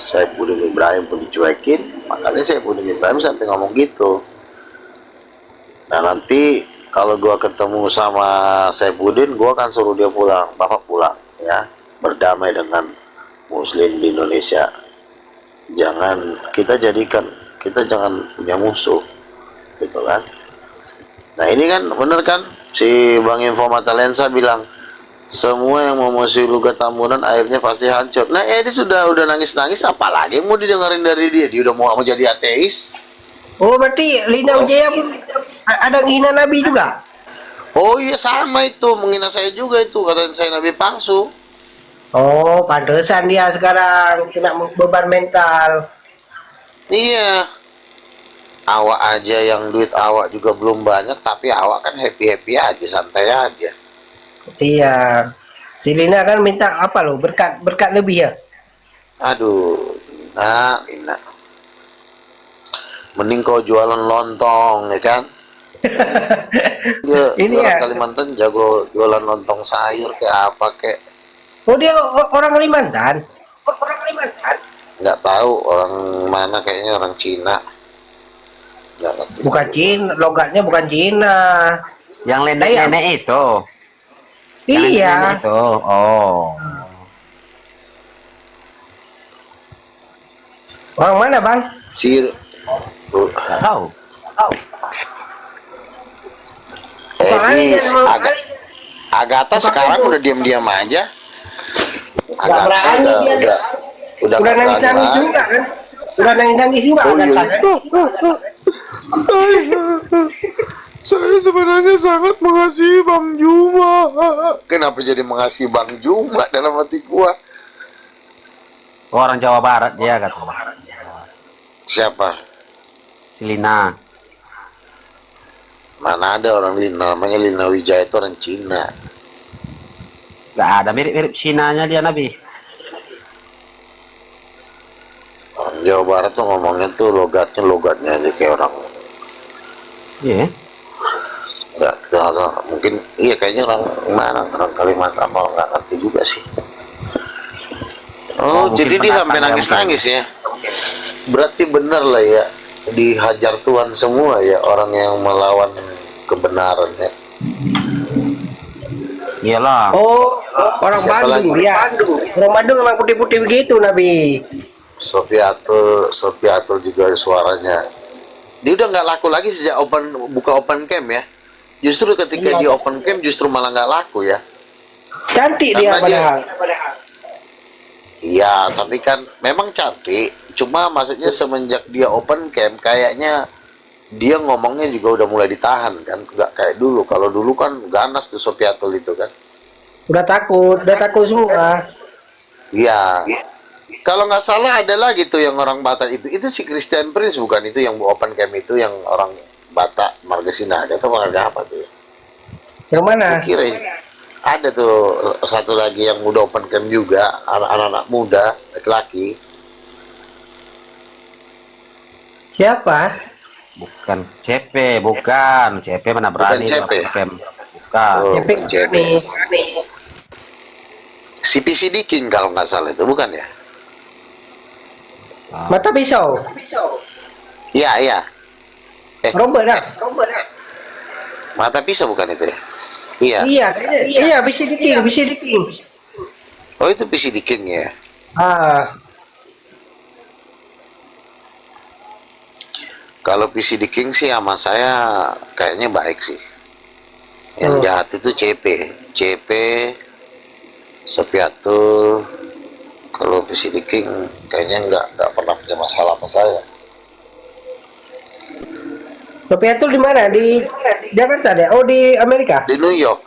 Saifuddin Ibrahim pun dicuekin, makanya Saifuddin Ibrahim sampai ngomong gitu. Nah nanti kalau gua ketemu sama Saifuddin, gua akan suruh dia pulang. Bapak pulang ya, berdamai dengan Muslim di Indonesia. Kita jangan punya musuh, gitu kan? Nah ini kan bener kan, si Bang Info Mata Lensa bilang semua yang mau musuh Luga Tambunan akhirnya pasti hancur. Nah dia sudah nangis-nangis, apalagi yang mau didengarin dari dia? Dia udah mau jadi ateis. Oh berarti Lina Wijaya pun ada menghina Nabi juga? Oh iya sama itu, menghina saya juga itu, kata saya Nabi palsu. Oh pantesan dia sekarang kena beban mental. Iya. Awak aja yang duit awak juga belum banyak, tapi awak kan happy-happy aja, santai aja. Iya. Si Lina kan minta apa loh, berkat lebih ya? Aduh, Lina. Mending kau jualan lontong, ya kan? Dia orang Kalimantan jago jualan lontong sayur kayak apa kayak. Oh dia orang Kalimantan? Orang Kalimantan? Nggak tahu orang mana, kayaknya orang Cina. Nggak ngerti. Bukan Cina, logatnya bukan Cina. Yang nenek itu. Iya. Itu. Oh. Orang mana bang? Nggak tahu. Agatha sekarang udah diam-diam aja. Agatha udah nangis-nangis juga kan? Udah nangis-nangis juga Agatha kan? Saya sebenarnya sangat mengasihi Bang Juma. Kenapa jadi mengasihi Bang Juma dalam hati gua? Orang Jawa Barat dia kata. Siapa? Si Lina. Mana ada orang Lina, namanya Lina Wijaya itu orang Cina. Gak ada mirip-mirip Cina-nya dia Nabi. Orang Jawa Barat tuh ngomongnya tuh logatnya aja kayak orang. Iya. Nggak tahu, mungkin iya kayaknya orang mana, orang Kalimantan, apa nggak ngerti juga sih. Oh jadi dia sampai nangis-nangis ya. Berarti benar lah ya, dihajar Tuhan semua ya orang yang melawan kebenaran ya. Iyalah. Oh orang Bandung ya. Orang Bandung memang putih-putih begitu Nabi. Sofiatul juga suaranya. Dia udah nggak laku lagi sejak buka open camp ya. Justru ketika dia open camp justru malah nggak laku ya. Cantik dia padahal. Iya, tapi kan memang cantik. Cuma maksudnya semenjak dia open camp kayaknya dia ngomongnya juga udah mulai ditahan kan, nggak kayak dulu. Kalau dulu kan ganas tuh Sofiatul itu kan. Udah takut semua. Iya. Kalau nggak salah ada lagi tuh yang orang Batak itu si Christian Prince bukan, itu yang open camp itu yang orang Batak Margesina ada atau marga apa tuh? Yang mana? Kira ada tuh satu lagi yang udah open camp juga, anak-anak muda laki-laki. Siapa? Bukan CP, bukan CP mana berani CP. Camp. Bukan. Oh, CP nih. Si PCD King kalau nggak salah itu bukan ya? Mata pisau. Iya, iya. Robert dah. Mata pisau bukan itu ya? Iya. Iya, bisa diking. Oh itu PCD King ya? Kalau PCD King sih sama saya kayaknya baik sih. Yang jahat itu CP Sofiatul. Kalau PCD King kayaknya nggak pernah punya masalah sama saya. Sofiatul di mana? Di Jakarta deh? Oh, di Amerika? Di New York.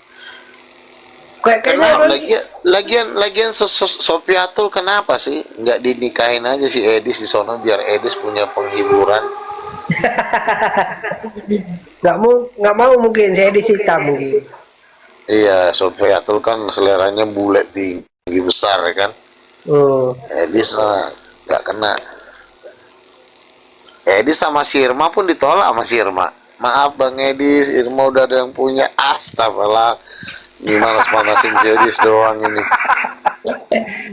Kayaknya Lagian Sofiatul kenapa sih nggak dinikahin aja si Edis di sono biar Edis punya penghiburan? nggak mau mungkin saya disita mungkin. Iya, Sofiatul kan seleranya bulat tinggi besar ya kan. Edis lah nggak kena. Edis sama si Irma pun ditolak sama si Irma. Maaf Bang Edis, Irma udah ada yang punya. Astagfirullah. Ini manas-manasin si Edis doang ini.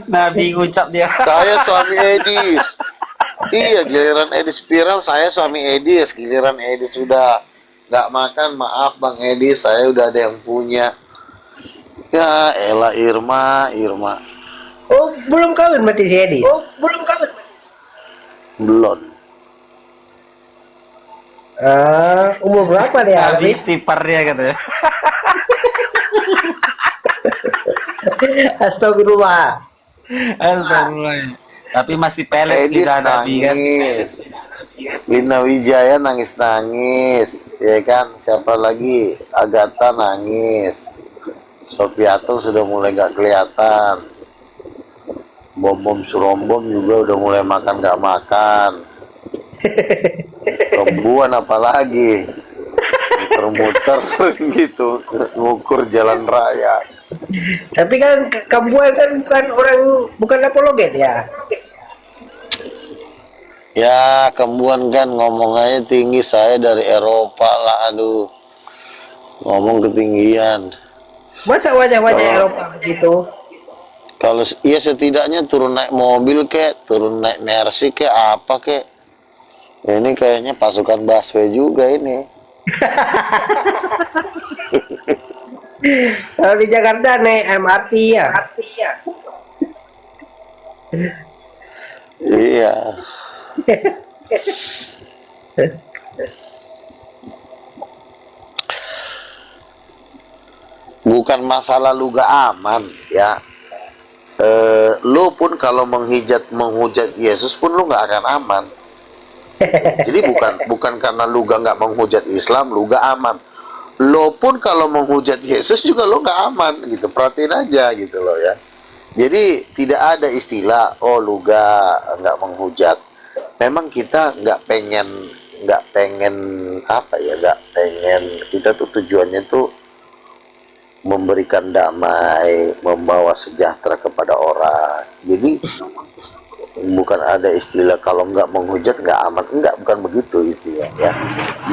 Nabi ngucap dia. Saya suami Edis. Iya, giliran Edis viral, saya suami Edis. Giliran Edis sudah nggak makan, maaf Bang Edis, saya udah ada yang punya. Ya elah Irma. Oh, belum kawin berarti si Edis? Oh, belum kawin. Belum. Umur berapa dia? Nabi istighfar dia katanya. Astagfirullah. Astagfirullah. Tapi masih pelet Edis kita Nabi kan. nangis. Lina Wijaya nangis, ya kan? Siapa lagi? Agatha nangis. Sofiatul sudah mulai gak kelihatan. Bom Surombom juga udah mulai makan gak makan. Kembuan apalagi muter-muter gitu ngukur jalan raya. Tapi kan Kambuan kan bukan apologet ya. Ya Kembuan kan ngomongnya tinggi, saya dari Eropa lah, aduh ngomong ketinggian. Masa wajah-wajah Eropa begitu? Kalau iya setidaknya turun naik mobil kek, turun naik Mercy kek, apa kek. Ini kayaknya pasukan busway juga ini. Kalau di Jakarta naik MRT ya. Iya. Bukan masalah lu gak aman ya. Lu pun kalau menghujat Yesus pun lu gak akan aman. Jadi bukan karena lu nggak menghujat Islam lu gak aman. Lo pun kalau menghujat Yesus juga lo nggak aman gitu. Perhatiin aja gitu loh ya. Jadi tidak ada istilah lu nggak menghujat. Memang kita nggak pengen apa ya, nggak pengen, kita tuh tujuannya tuh memberikan damai, membawa sejahtera kepada orang. Jadi bukan ada istilah kalau nggak menghujat nggak aman, bukan begitu istilahnya ya.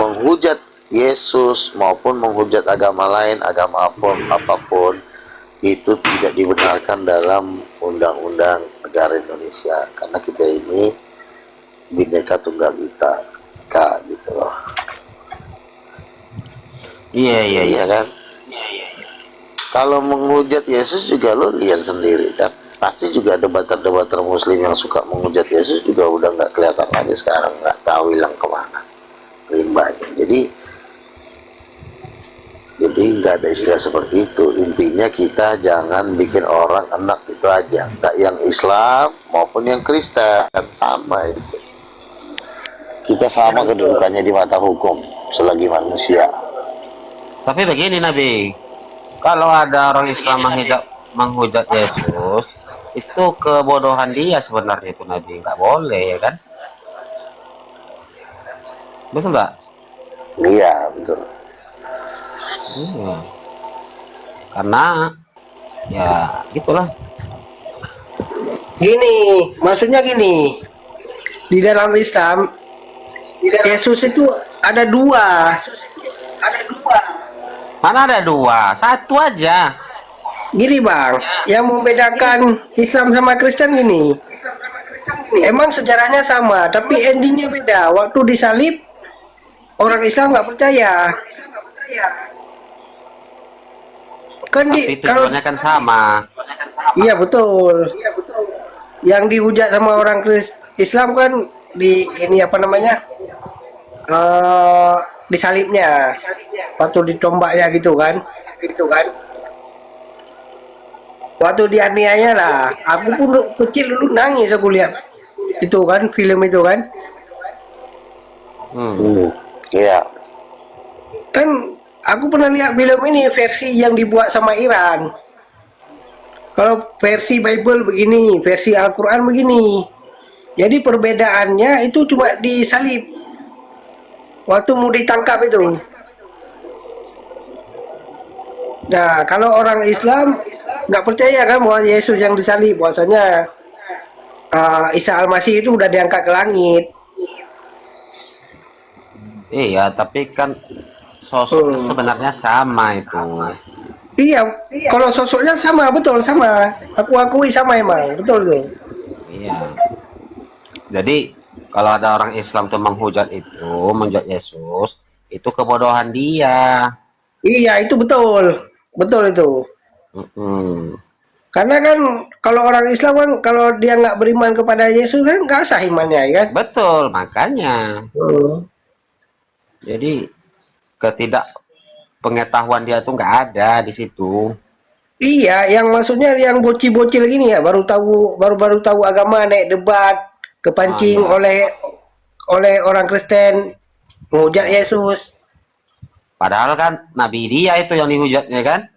Menghujat Yesus maupun menghujat agama lain, agama apapun itu tidak dibenarkan dalam undang-undang negara Indonesia, karena kita ini Bhinneka Tunggal Ika gitu loh. Iya kan. Kalau menghujat Yesus juga lo lihat sendiri kan. Pasti juga debater-debater Muslim yang suka menghujat Yesus juga udah nggak kelihatan lagi sekarang, nggak tahu hilang kemana limbahnya. Jadi nggak ada istilah seperti itu. Intinya kita jangan bikin orang enak, itu aja. Nggak yang Islam maupun yang Kristen sama itu. Kita sama kedudukannya di mata hukum selagi manusia. Tapi begini Nabi, kalau ada orang Islam menghujat Yesus, itu kebodohan dia sebenarnya itu Nabi, nggak boleh ya kan? Betul nggak? Iya betul. Karena ya gitulah. Gini, maksudnya gini, di dalam Islam Yesus itu ada dua. Mana ada dua? Satu aja. Gini bang, yang membedakan Islam sama Kristen gini. Emang sejarahnya sama, tapi endingnya beda. Waktu disalib, orang Islam nggak percaya. Kan Tapi tujuannya kan sama. Iya betul. Yang dihujat sama orang Islam kan di ini apa namanya? disalibnya, waktu ditombaknya gitu kan, waktu dianiaya lah. Aku pun kecil dulu nangis aku lihat itu kan, film itu kan. Iya. Kan aku pernah lihat film ini versi yang dibuat sama Iran. Kalau versi Bible begini, versi Al-Quran begini. Jadi perbedaannya itu cuma disalib waktu mau ditangkap itu. Nah, kalau orang Islam nggak percaya kan bahwa Yesus yang disalib, bahwasanya Isa Al-Masih itu udah diangkat ke langit. Iya, tapi kan sosoknya sebenarnya sama itu. Iya, kalau sosoknya sama, betul sama. Aku akui sama emang, betul tuh. Iya. Jadi kalau ada orang Islam tuh menghujat Yesus, itu kebodohan dia. Iya, itu betul, betul itu. Mm-mm. Karena kan kalau orang Islam kan kalau dia nggak beriman kepada Yesus kan nggak sah imannya, ya kan? Betul, makanya. Jadi ketidakpengetahuan dia tuh nggak ada di situ. Iya, yang maksudnya yang bocil-bocil gini ya, baru tahu agama, naik debat, kepancing oleh orang Kristen, menghujat Yesus. Padahal kan Nabi dia itu yang dihujatnya kan?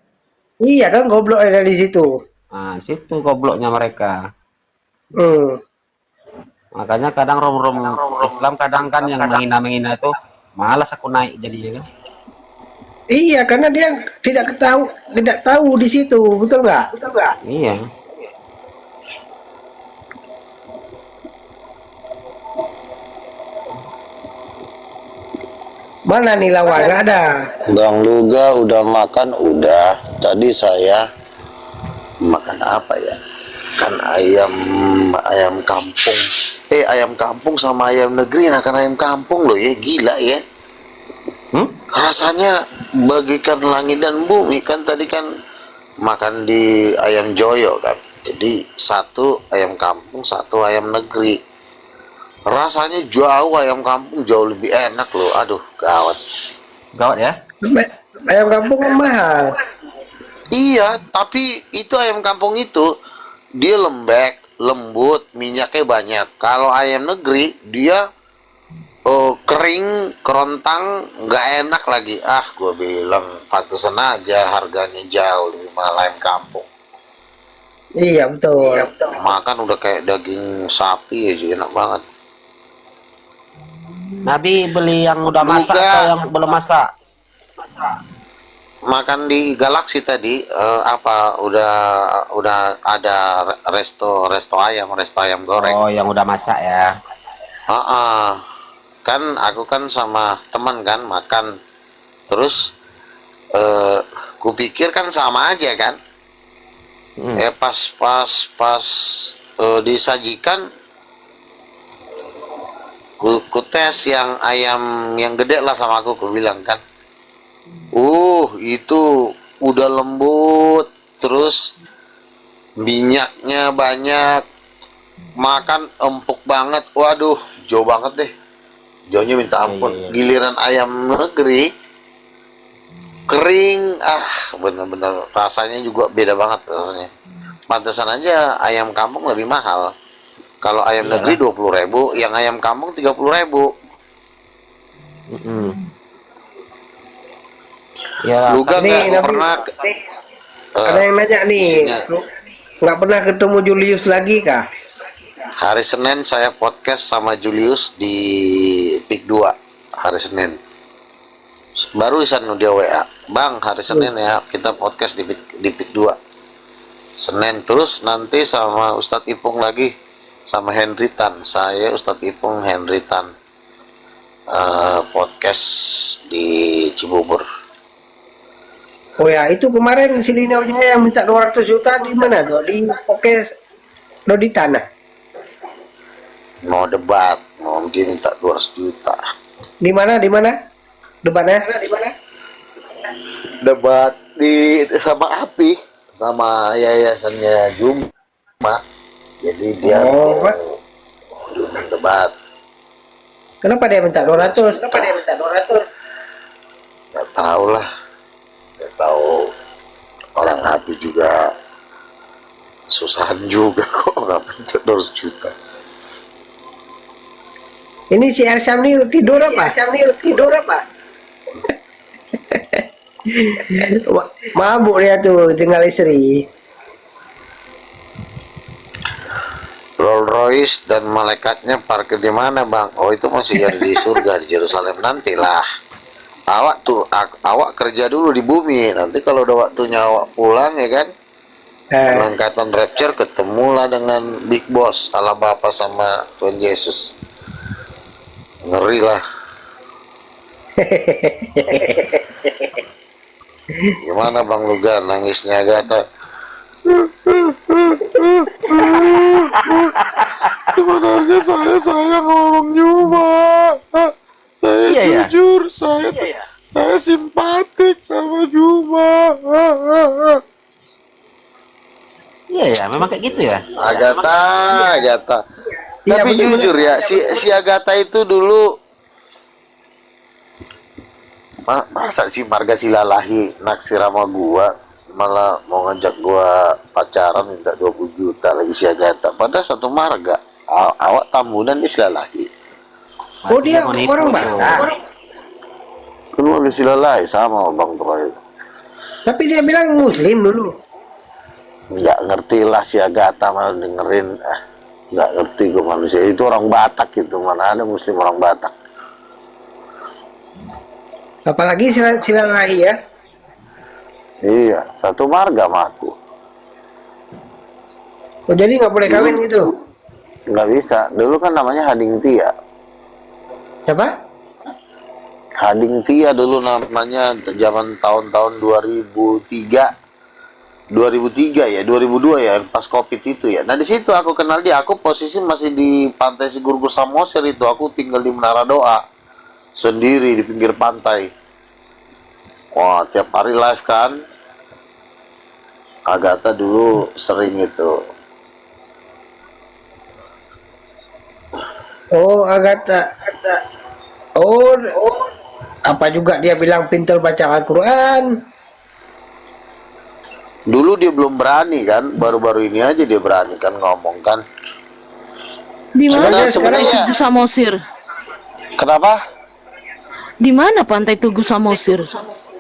Iya kan, goblok ada di situ. Nah, situ gobloknya mereka. Hmm. Makanya kadang rom-rom Islam kadang kan yang menghina-menghina itu malas aku naik jadinya kan. Iya, karena dia tidak tahu di situ, betul nggak? Iya. Mana nih lawan? Nggak ada. Bang Luga udah makan? Udah. Tadi saya makan apa ya? Kan ayam kampung. Ayam kampung sama ayam negeri, nah kan ayam kampung loh ya, gila ya. Rasanya bagikan langit dan bumi. Kan tadi kan makan di ayam Joyo kan. Jadi satu ayam kampung, satu ayam negeri. Rasanya jauh ayam kampung jauh lebih enak loh. Aduh, gawat. Gawat ya? Ayam kampung kan mahal. Iya, tapi itu ayam kampung itu dia lembek, lembut, minyaknya banyak. Kalau ayam negeri dia kering, kerontang, nggak enak lagi. Ah, gue bilang pantesan aja harganya jauh lebih mahal ayam kampung. Iya betul. Makan udah kayak daging sapi aja, enak banget. Nabi beli yang udah masak Luga. atau yang belum masak? Makan di Galaksi tadi udah ada resto ayam goreng. Oh, yang udah masak ya. Kan aku kan sama teman kan makan, terus kupikir kan sama aja kan. Pas disajikan, ku tes yang ayam yang gede lah sama aku bilang kan, itu udah lembut, terus minyaknya banyak, makan empuk banget. Waduh, jauh banget deh, jauhnya minta ampun. Giliran ayam negeri kering, bener-bener rasanya juga beda banget rasanya. Pantesan aja ayam kampung lebih mahal. Kalau ayam negeri 20.000, yang ayam kampung 30.000. Ya, Lu kan nggak pernah Ada yang nanya nih, nggak pernah ketemu Julius lagi kah? hari Senin saya podcast sama Julius di PIK 2 hari Senin. Baru dia WA, Bang, hari Senin ya kita podcast di PIK 2 Senin. Terus nanti sama Ustadz Ipung lagi, sama Henry Tan. Saya Ustadz Ipung, Henry Tan, podcast di Cibubur. Oh ya, itu kemarin si Lino yang minta 200 juta di mana tuh? Di di tanah. Mau debat, mau dia minta 200 juta. Di mana? Debatnya? Debat sama API, sama yayasannya Juma. Jadi dia debat. Kenapa dia minta 200? Kenapa dia minta 200? Nggak tahu lah. Nggak tahu. Orang hati juga susahan juga kok, nggak minta 200 juta. Ini si Arsam nih tidur apa? Mabuk dia tuh, tinggal istri. Rolls Royce dan malaikatnya parkir di mana, Bang? Oh, itu masih ada di surga di Yerusalem nantilah. Awak kerja dulu di bumi. Nanti kalau udah waktunya awak pulang ya kan, angkatan rapture ketemulah dengan Big Boss ala Bapa sama Tuhan Yesus. Ngeri lah. Gimana Bang Lugar nangisnya Agatha? Sebenarnya saya sayang sama Bang Juma. Saya jujur, saya simpatik sama Juma. Iya ya, memang kayak gitu ya. Agatha. Iya, Tapi bener-bener. jujur ya, si Agatha itu dulu masa si Marga Silalahi naksir sama gua, malah mau ngajak gua pacaran minta 20 juta lagi si Agatha. Padahal satu marga. Awak Tambunan di Silalahi. Oh, dia Mau nipu orang tuh. Batak. Kan Marga Silalahi sama Bang Troy. Tapi dia bilang Muslim dulu. Nggak ngerti lah si Agatha malah dengerin. Nggak ngerti gua manusia. Itu orang Batak gitu. Mana ada Muslim orang Batak. Apalagi Silalahi ya. Iya, satu marga sama aku. Oh, jadi nggak boleh kawin gitu. Nggak bisa. Dulu kan namanya Hading Tia. Siapa? Hading Tia dulu namanya zaman tahun-tahun 2003 ya, 2002 ya, pas Covid itu ya. Nah di situ aku kenal dia. Aku posisi masih di pantai Sigurgur Samosir itu. Aku tinggal di Menara Doa sendiri di pinggir pantai. Wah, tiap hari live kan. Agatha dulu sering itu. Oh, Agatha. Oh, apa juga dia bilang pintar baca Al-Quran. Dulu dia belum berani kan, baru-baru ini aja dia berani kan ngomong kan. Di mana Sebenarnya Tugu Samosir? kenapa? Di mana pantai Tugu Samosir?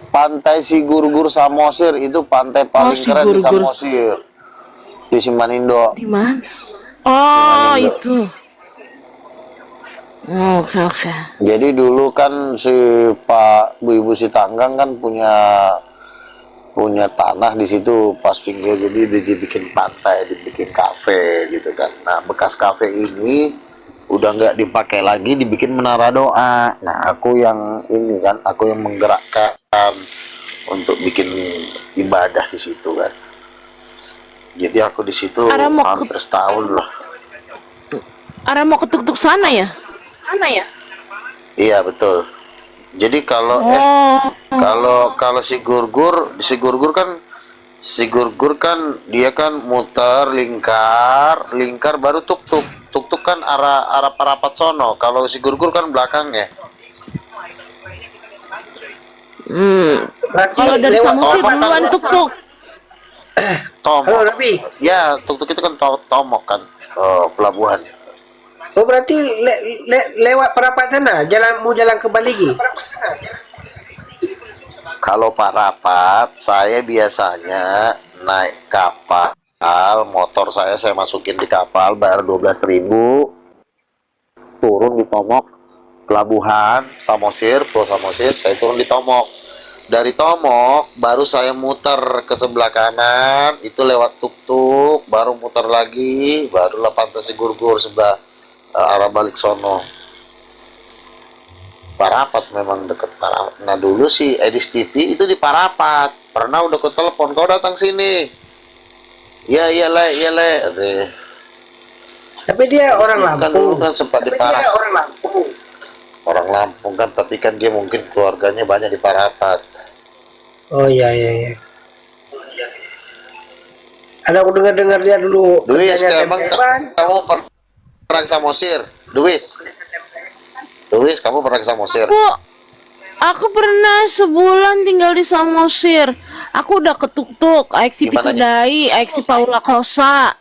Pantai Sigurgur Samosir itu pantai paling keren di Sigurgur. Samosir. Di Simanindo. Di mana? Oh, Simanindo. itu. Oke. Jadi dulu kan si Pak Bu Ibu Sitanggang kan punya tanah di situ pas pinggir, jadi dibikin pantai, dibikin kafe gitu kan. Nah bekas kafe ini udah nggak dipakai lagi, dibikin menara doa. Nah aku yang ini kan, aku yang menggerakkan untuk bikin ibadah di situ kan. Jadi aku di situ hampir setahun lah. Arah mau ke tuk-tuk sana ya? Iya betul. Jadi kalau kalau si Gurgur kan dia kan muter lingkar baru tuk kan arah Parapat sono. Kalau si Gurgur kan belakangnya. Berarti Kalau dari lewat Samosir Tomok duluan kan? tuk-tuk. Tomok. Halo, Nabi. Ya tuk itu kan Tomok kan, pelabuhan. Oh, berarti lewat Parapat sana, jalan ke Baligi. Kalau Parapat, saya biasanya naik kapal, motor saya masukin di kapal, bayar 12.000, turun di Tomok, pelabuhan Samosir, Pulau Samosir, saya turun di Tomok. Dari Tomok, baru saya muter ke sebelah kanan, itu lewat tuk-tuk, baru muter lagi, barulah Pantai Sigurgur sebelah arah balik sono. Parapat memang deket Parapat. Nah dulu si Edis TV itu di Parapat. Pernah udah ke telepon, kau datang sini. Ya iya le. Tapi dia orang Kan dulu Lampung. kan sempat di Parapat. Orang Lampung kan, tapi kan dia mungkin keluarganya banyak di Parapat. Oh iya. Ada aku dengar dia dulu. Duis, kerjanya emang tempelan. kamu pernah ke Samosir? Duis? Tulis, kamu pernah ke Samosir? Aku pernah sebulan tinggal di Samosir. Aku udah ke Tuk-Tuk, Aeksi Gimana, Pitudai, Aeksi Paula Kosa,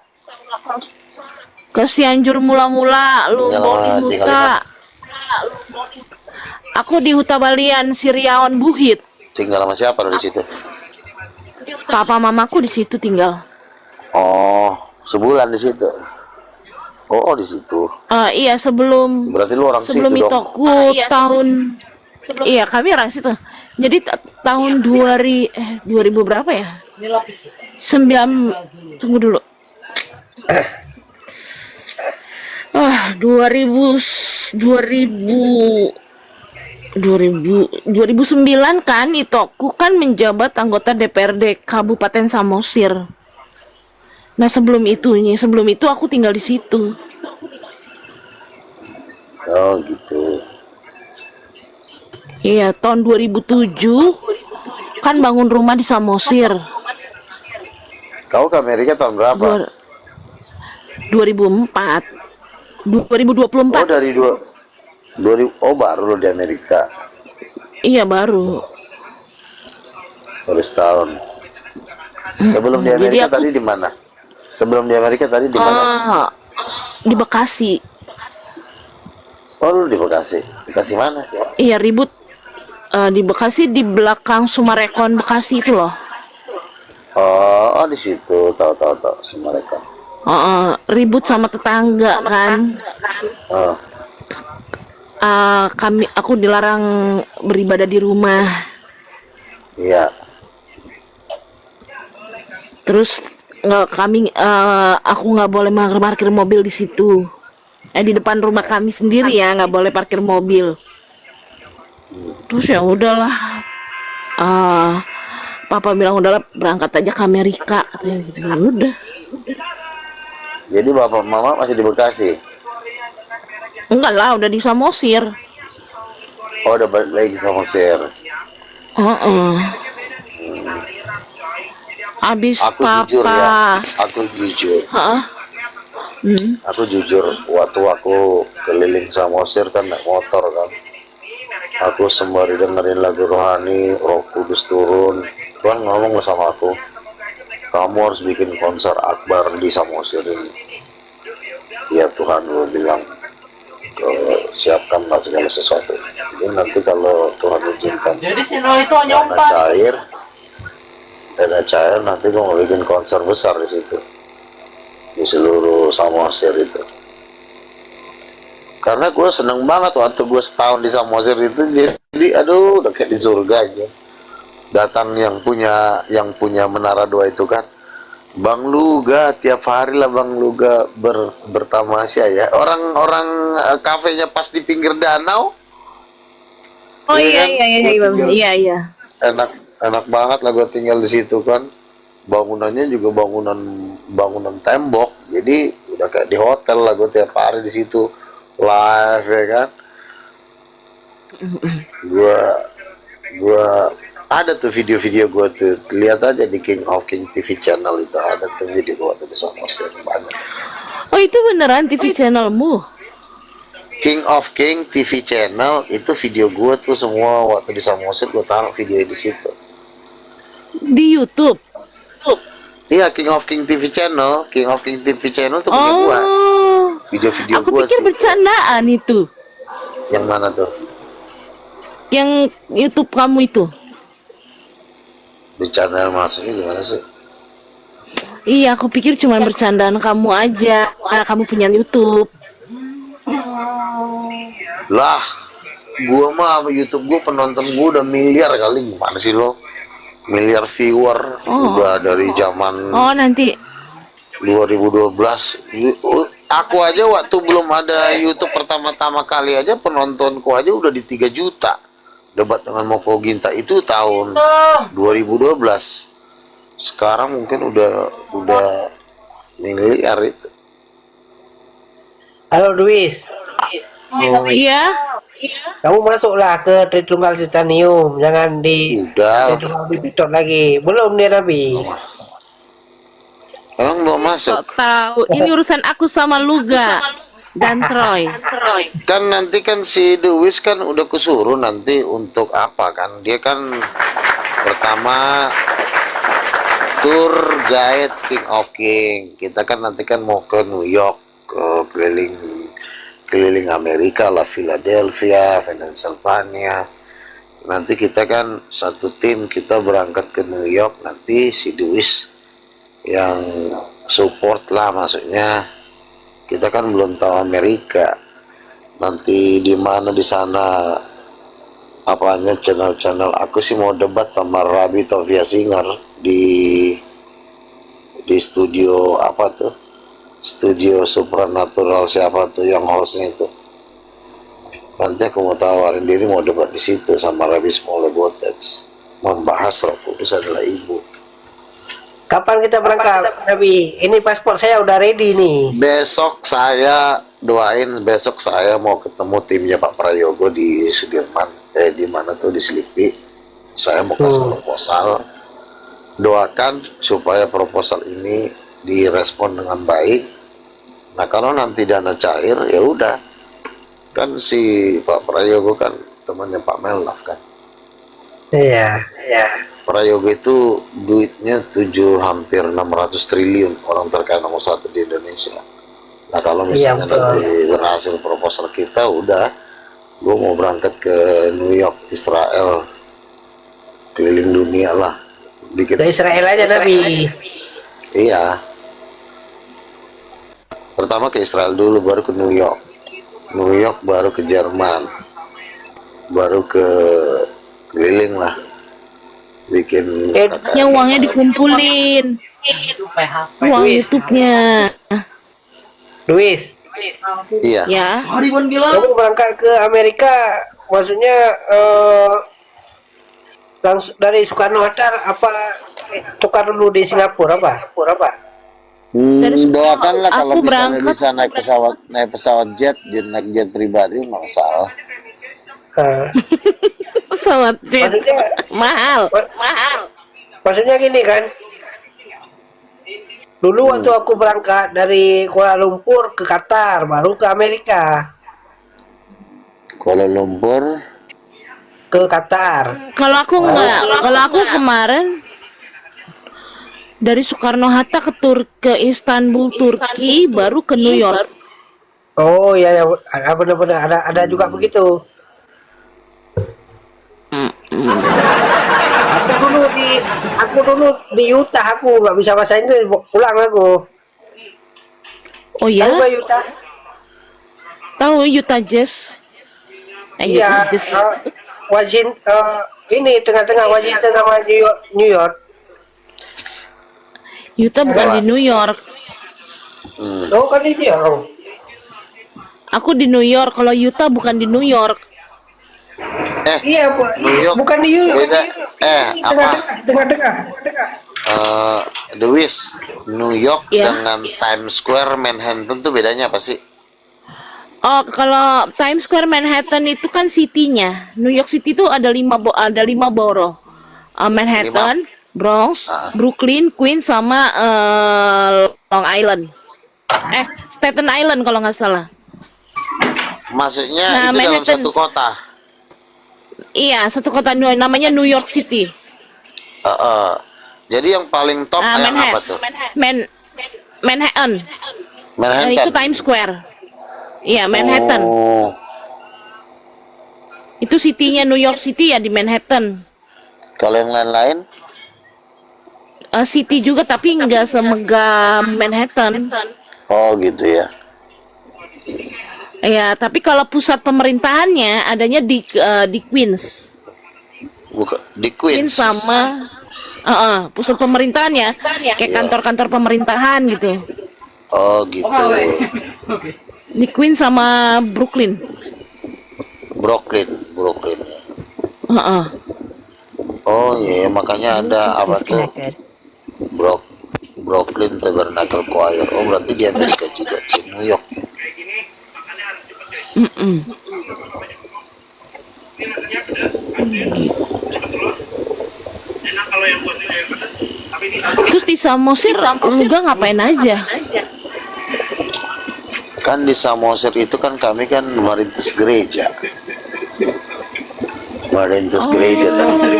ke Cianjur mula-mula, Lumboni Tinggal di mana? Huta. Aku di Huta Balian, Siriawan Buhit. Tinggal sama siapa lo di situ? Papa mamaku di situ tinggal. Oh, sebulan di situ. Oh, di situ. Iya sebelum Berarti lu orang sebelum situ itu dong. aku tahun iya kami orang situ. Jadi tahun 2000 berapa ya? tunggu dulu. 2009 kan itu aku kan menjabat anggota DPRD Kabupaten Samosir. Nah sebelum itu aku tinggal di situ. Oh, gitu. Iya, tahun 2007 kan bangun rumah di Samosir. Kau ke Amerika tahun berapa? 2004. Oh, 2024. dari 2000. Oh, baru lo di Amerika. Iya, baru. Baru setahun. Sebelum di Jadi Amerika aku- tadi di mana? Sebelum di Amerika tadi di mana? Di Bekasi. Oh, lu di Bekasi. Bekasi mana? Iya, ribut di Bekasi di belakang Sumarekon Bekasi itu loh. Oh, di situ. Tahu mereka. Ribut sama tetangga kan. Oh, Aku dilarang beribadah di rumah. iya. Terus aku nggak boleh parkir mobil di situ. Di depan rumah kami sendiri ya nggak boleh parkir mobil. Terus ya udahlah. Papa bilang udahlah berangkat aja ke Amerika katanya gitu. Ya udah. Jadi bapak mama masih di Bekasi. Enggak lah, udah di Samosir. Oh, udah balik lagi sama Samosir. Abis Aku papa. jujur ya. Aku jujur, waktu aku keliling Samosir kan naik motor kan. Aku sembari dengerin lagu rohani, Roh Kudus turun. Tuhan ngomong sama aku, kamu harus bikin konser akbar di Samosir ini. Ya Tuhan, gue bilang, siapkanlah segala sesuatu. Jadi nanti kalau Tuhan izinkan dana cair, nanti gue mau bikin konser besar di situ, di seluruh Samosir itu. Karena gue seneng banget waktu gue setahun di Samosir itu, jadi aduh udah kayak di surga aja. Datang yang punya Menara Dua itu kan, Bang Luga, tiap hari lah Bang Luga bertamasya ya. Orang-orang kafenya pas di pinggir danau. Oh iya. Enak banget lah gue tinggal di situ kan. Bangunannya juga bangunan tembok. Jadi udah kayak di hotel lah gue tiap hari di situ live ya kan. Gua ada tuh video-video gue tuh, lihat aja di King of King TV channel itu ada tuh video gue tuh di Samosir banyak. Oh itu beneran TV channelmu? King of King TV channel itu video gue tuh semua waktu di Samosir gue taruh video di situ. Di YouTube? Iya, King of King TV channel tuh punya gue. Video-video Aku gue pikir sih. bercandaan itu. Yang mana tuh? Yang YouTube kamu itu? Bercanda maksudnya gimana sih? Iya, aku pikir cuma bercandaan kamu aja. Kamu punya YouTube. Lah, gua mah sama YouTube gua penonton gua udah miliar kali, gimana sih lo? Miliar viewer udah dari zaman Nanti 2012. Aku aja waktu belum ada YouTube pertama-tama kali aja penontonku aja udah di 3 juta. Debat dengan Moko Ginta itu tahun 2012. Sekarang mungkin udah miliar itu. Halo Duis. iya. Kamu masuklah ke Tritunggal Titanium, jangan di Udah. Tritunggal Bibitot lagi. Belum dia Nabi. Emang belum masuk. Sok tahu. Ini urusan aku sama Luga. dan Troy. Kan nanti kan si Dewis kan udah kusuruh nanti untuk apa kan? Dia kan pertama tour guide King of King. Kita kan nanti kan mau ke New York, ke keliling Amerika lah, Philadelphia, Pennsylvania. Nanti kita kan satu tim kita berangkat ke New York. Nanti si Dewis yang support lah, maksudnya kita kan belum tahu Amerika nanti di mana di sana apanya channel-channel. Aku sih mau debat sama Rabi Tovia Singer di studio apa tuh, studio Supernatural, siapa tuh yang hostnya itu. Nanti aku mau tawarin diri mau debat di situ sama Rabi Smole Gotex, membahas Roh Kudus adalah ibu. Kapan kita berangkat, Nabi? Ini paspor saya udah ready nih. Besok saya doain, besok saya mau ketemu timnya Pak Prayogo di Sudirman, di mana tuh, di Selipi. Saya mau kasih proposal. Doakan supaya proposal ini direspon dengan baik. Nah kalau nanti dana cair ya udah, kan si Pak Prayogo kan temannya Pak Melaf kan. Iya. Prayogo itu duitnya hampir 600 triliun, orang terkaya nomor 1 di Indonesia. Nah kalau misalnya nanti berhasil proposal kita, udah, gue mau berangkat ke New York, Israel, keliling dunia lah. Bikin Ke Israel aja, Nabi. Iya. Pertama ke Israel dulu, baru ke New York. New York baru ke Jerman. Baru ke keliling lah. Bikin Yang uangnya dikumpulin. Uang YouTube-nya. Luis. Iya. Ya. Kamu berangkat ke Amerika, maksudnya langsung dari Soekarno Hatta apa tukar dulu di Singapura apa? Doakanlah kalau aku misalnya berangkat. bisa naik pesawat jet pribadi, nggak masalah. Pesawat jet. Maksudnya Mahal. Maksudnya gini kan, dulu waktu aku berangkat dari Kuala Lumpur ke Qatar, baru ke Amerika, Kuala Lumpur ke Qatar. Kalau aku enggak, kalau aku kemarin dari Soekarno Hatta ke Istanbul, Turki, baru ke New York. Oh iya, ya, benar-benar ada juga begitu. Aku dulu di Utah, aku nggak bisa bahasa Inggris, pulang aku. Oh ya? Tahu nggak Utah? Tahu Utah Jazz? Iya, Washington, ini tengah-tengah Washington sama New York. Utah bukan di New York. Oh kan di New York. Aku di New York. Kalau Utah bukan di New York. Iya, New York bukan di New York. beda. Tengah-tengah. Dewis, New York Ya. dengan Times Square Manhattan tuh bedanya apa sih? Oh, kalau Times Square Manhattan itu kan city-nya. New York City itu ada lima borough. Manhattan, Bronx, Brooklyn, Queens, sama Long Island. Staten Island kalau nggak salah. Maksudnya Nah, itu Manhattan. dalam satu kota. Iya, satu kota namanya New York City. Jadi yang paling top yang apa tuh? Manhattan. Manhattan. Itu Times Square. Iya, Manhattan. Oh, Itu city-nya New York City ya di Manhattan. kalau yang lain-lain? City juga tapi nggak semegah Manhattan. Oh gitu ya. Ya, tapi kalau pusat pemerintahannya adanya di Queens. Bukan di Queens Queens. sama pusat pemerintahannya kayak kantor-kantor pemerintahan gitu. Oh gitu. Di Queens sama Brooklyn. Brooklyn ya. Oh iya, makanya ada apa tuh? Brooklyn Tabernacle Choir. Oh berarti di Amerika juga sih, New York. Terus di Samosir juga ngapain aja? Kan di Samosir itu kan kami kan merintis gereja. Merintis gereja tadi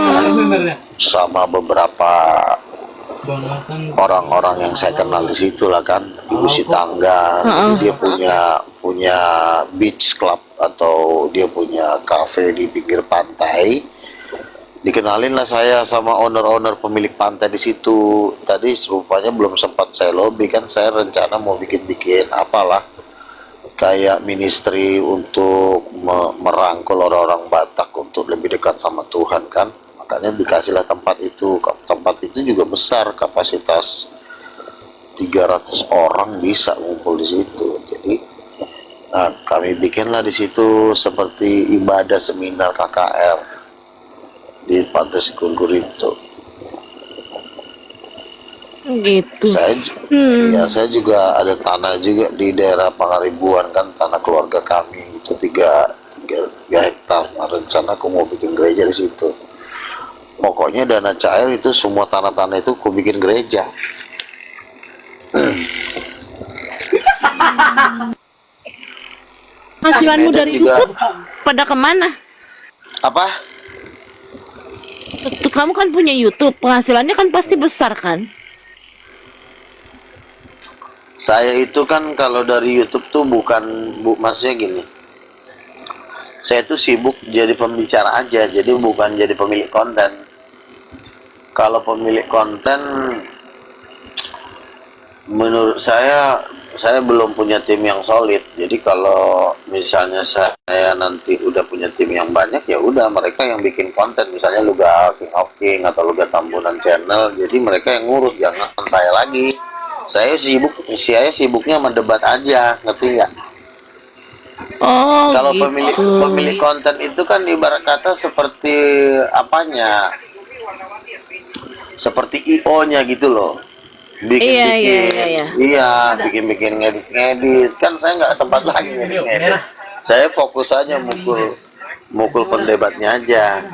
sama beberapa orang-orang yang saya kenal di situ lah kan, Ibu Sitangga, dia punya beach club atau dia punya cafe di pinggir pantai. Dikenalin lah saya sama owner-owner pemilik pantai di situ. Tadi rupanya belum sempat saya lobby kan, saya rencana mau bikin apalah kayak ministry untuk merangkul orang-orang Batak untuk lebih dekat sama Tuhan kan. Makanya dikasihlah tempat itu. Tempat itu juga besar, kapasitas 300 orang bisa ngumpul di situ. Jadi nah, kami bikinlah di situ seperti ibadah seminar KKR di Pantai Sikungur itu. Gitu. Saya juga ada tanah juga di daerah Pangaribuan kan, tanah keluarga kami itu 3 hektar. Nah, rencana aku mau bikin gereja di situ. Pokoknya dana cair itu semua tanah-tanah itu aku bikin gereja. Penghasilanmu dari juga, YouTube pada kemana? apa? Tuh, kamu kan punya YouTube, penghasilannya kan pasti besar kan? Saya itu kan kalau dari YouTube tuh maksudnya gini. Saya tuh sibuk jadi pembicara aja, jadi bukan jadi pemilik konten. Kalau pemilik konten, menurut saya belum punya tim yang solid. Jadi kalau misalnya saya nanti udah punya tim yang banyak, ya udah mereka yang bikin konten. Misalnya Luga King of King atau Luga Tambunan Channel, jadi mereka yang ngurus, jangan saya lagi. Saya sibuknya mendebat aja, ngerti nggak? Oh, Kalau gitu. pemilik konten itu kan ibarat kata seperti apanya? Seperti IO-nya gitu loh. Bikin ngedit. Kan saya nggak sempat lagi ngedit. Saya fokus aja mukul pendebatnya aja.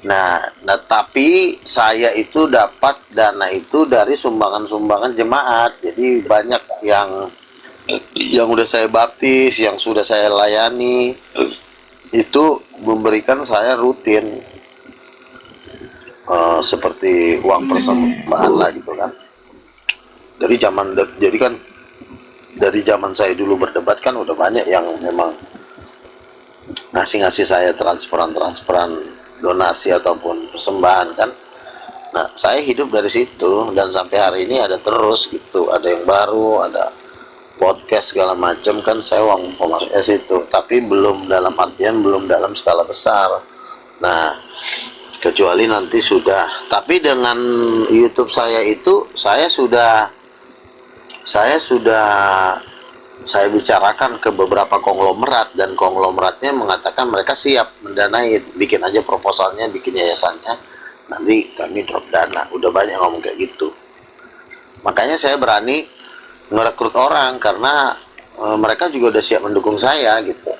Nah, tapi saya itu dapat dana itu dari sumbangan jemaat. Jadi banyak yang udah saya baptis, yang sudah saya layani, itu memberikan saya rutin seperti uang persembahan lah gitu kan. Dari zaman saya dulu berdebat kan udah banyak yang memang ngasih saya transferan donasi ataupun persembahan kan. Nah, saya hidup dari situ dan sampai hari ini ada terus gitu, ada yang baru, ada podcast segala macam kan, saya uang pemasuknya situ, tapi belum dalam skala besar. Nah, kecuali nanti sudah. Tapi dengan YouTube saya itu saya bicarakan ke beberapa konglomerat dan konglomeratnya mengatakan mereka siap mendanai, bikin aja proposalnya, bikin yayasannya, nanti kami drop dana. Udah banyak ngomong kayak gitu. Makanya saya berani ngerekrut orang karena mereka juga udah siap mendukung saya gitu.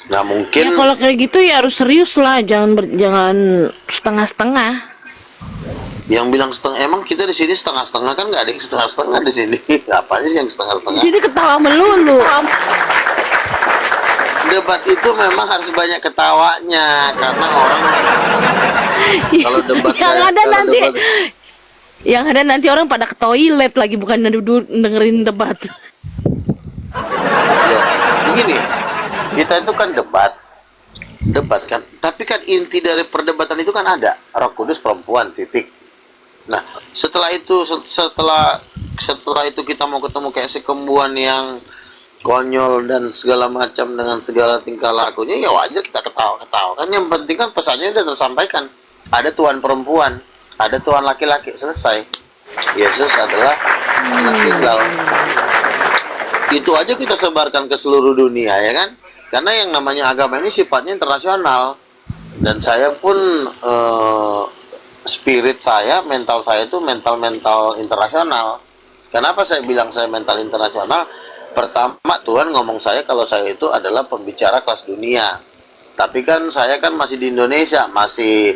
Nah mungkin Ya kalau kayak gitu ya harus serius lah, jangan setengah-setengah. yang bilang setengah, emang kita di sini setengah-setengah kan, nggak ada yang setengah-setengah di sini. Apanya sih yang setengah-setengah? Di sini ketawa melulu. Debat itu memang harus banyak ketawanya karena orang kalau debat yang ada nanti orang pada ke toilet lagi, bukan dengerin debat. Ya, begini, kita itu kan debat kan, tapi kan inti dari perdebatan itu kan ada Roh Kudus, perempuan, titik. Nah, setelah itu kita mau ketemu kayak si kembuan yang konyol dan segala macam dengan segala tingkah lakunya, ya wajar kita ketawa-ketawa kan. Yang penting kan pesannya udah tersampaikan. Ada Tuhan perempuan, ada Tuhan laki-laki, selesai. Yesus adalah anak tunggal. Itu aja kita sebarkan ke seluruh dunia, ya kan? Karena yang namanya agama ini sifatnya internasional. Dan saya pun spirit saya, mental saya itu mental internasional. Kenapa saya bilang saya mental internasional? Pertama, Tuhan ngomong saya kalau saya itu adalah pembicara kelas dunia. Tapi kan saya kan masih di Indonesia, masih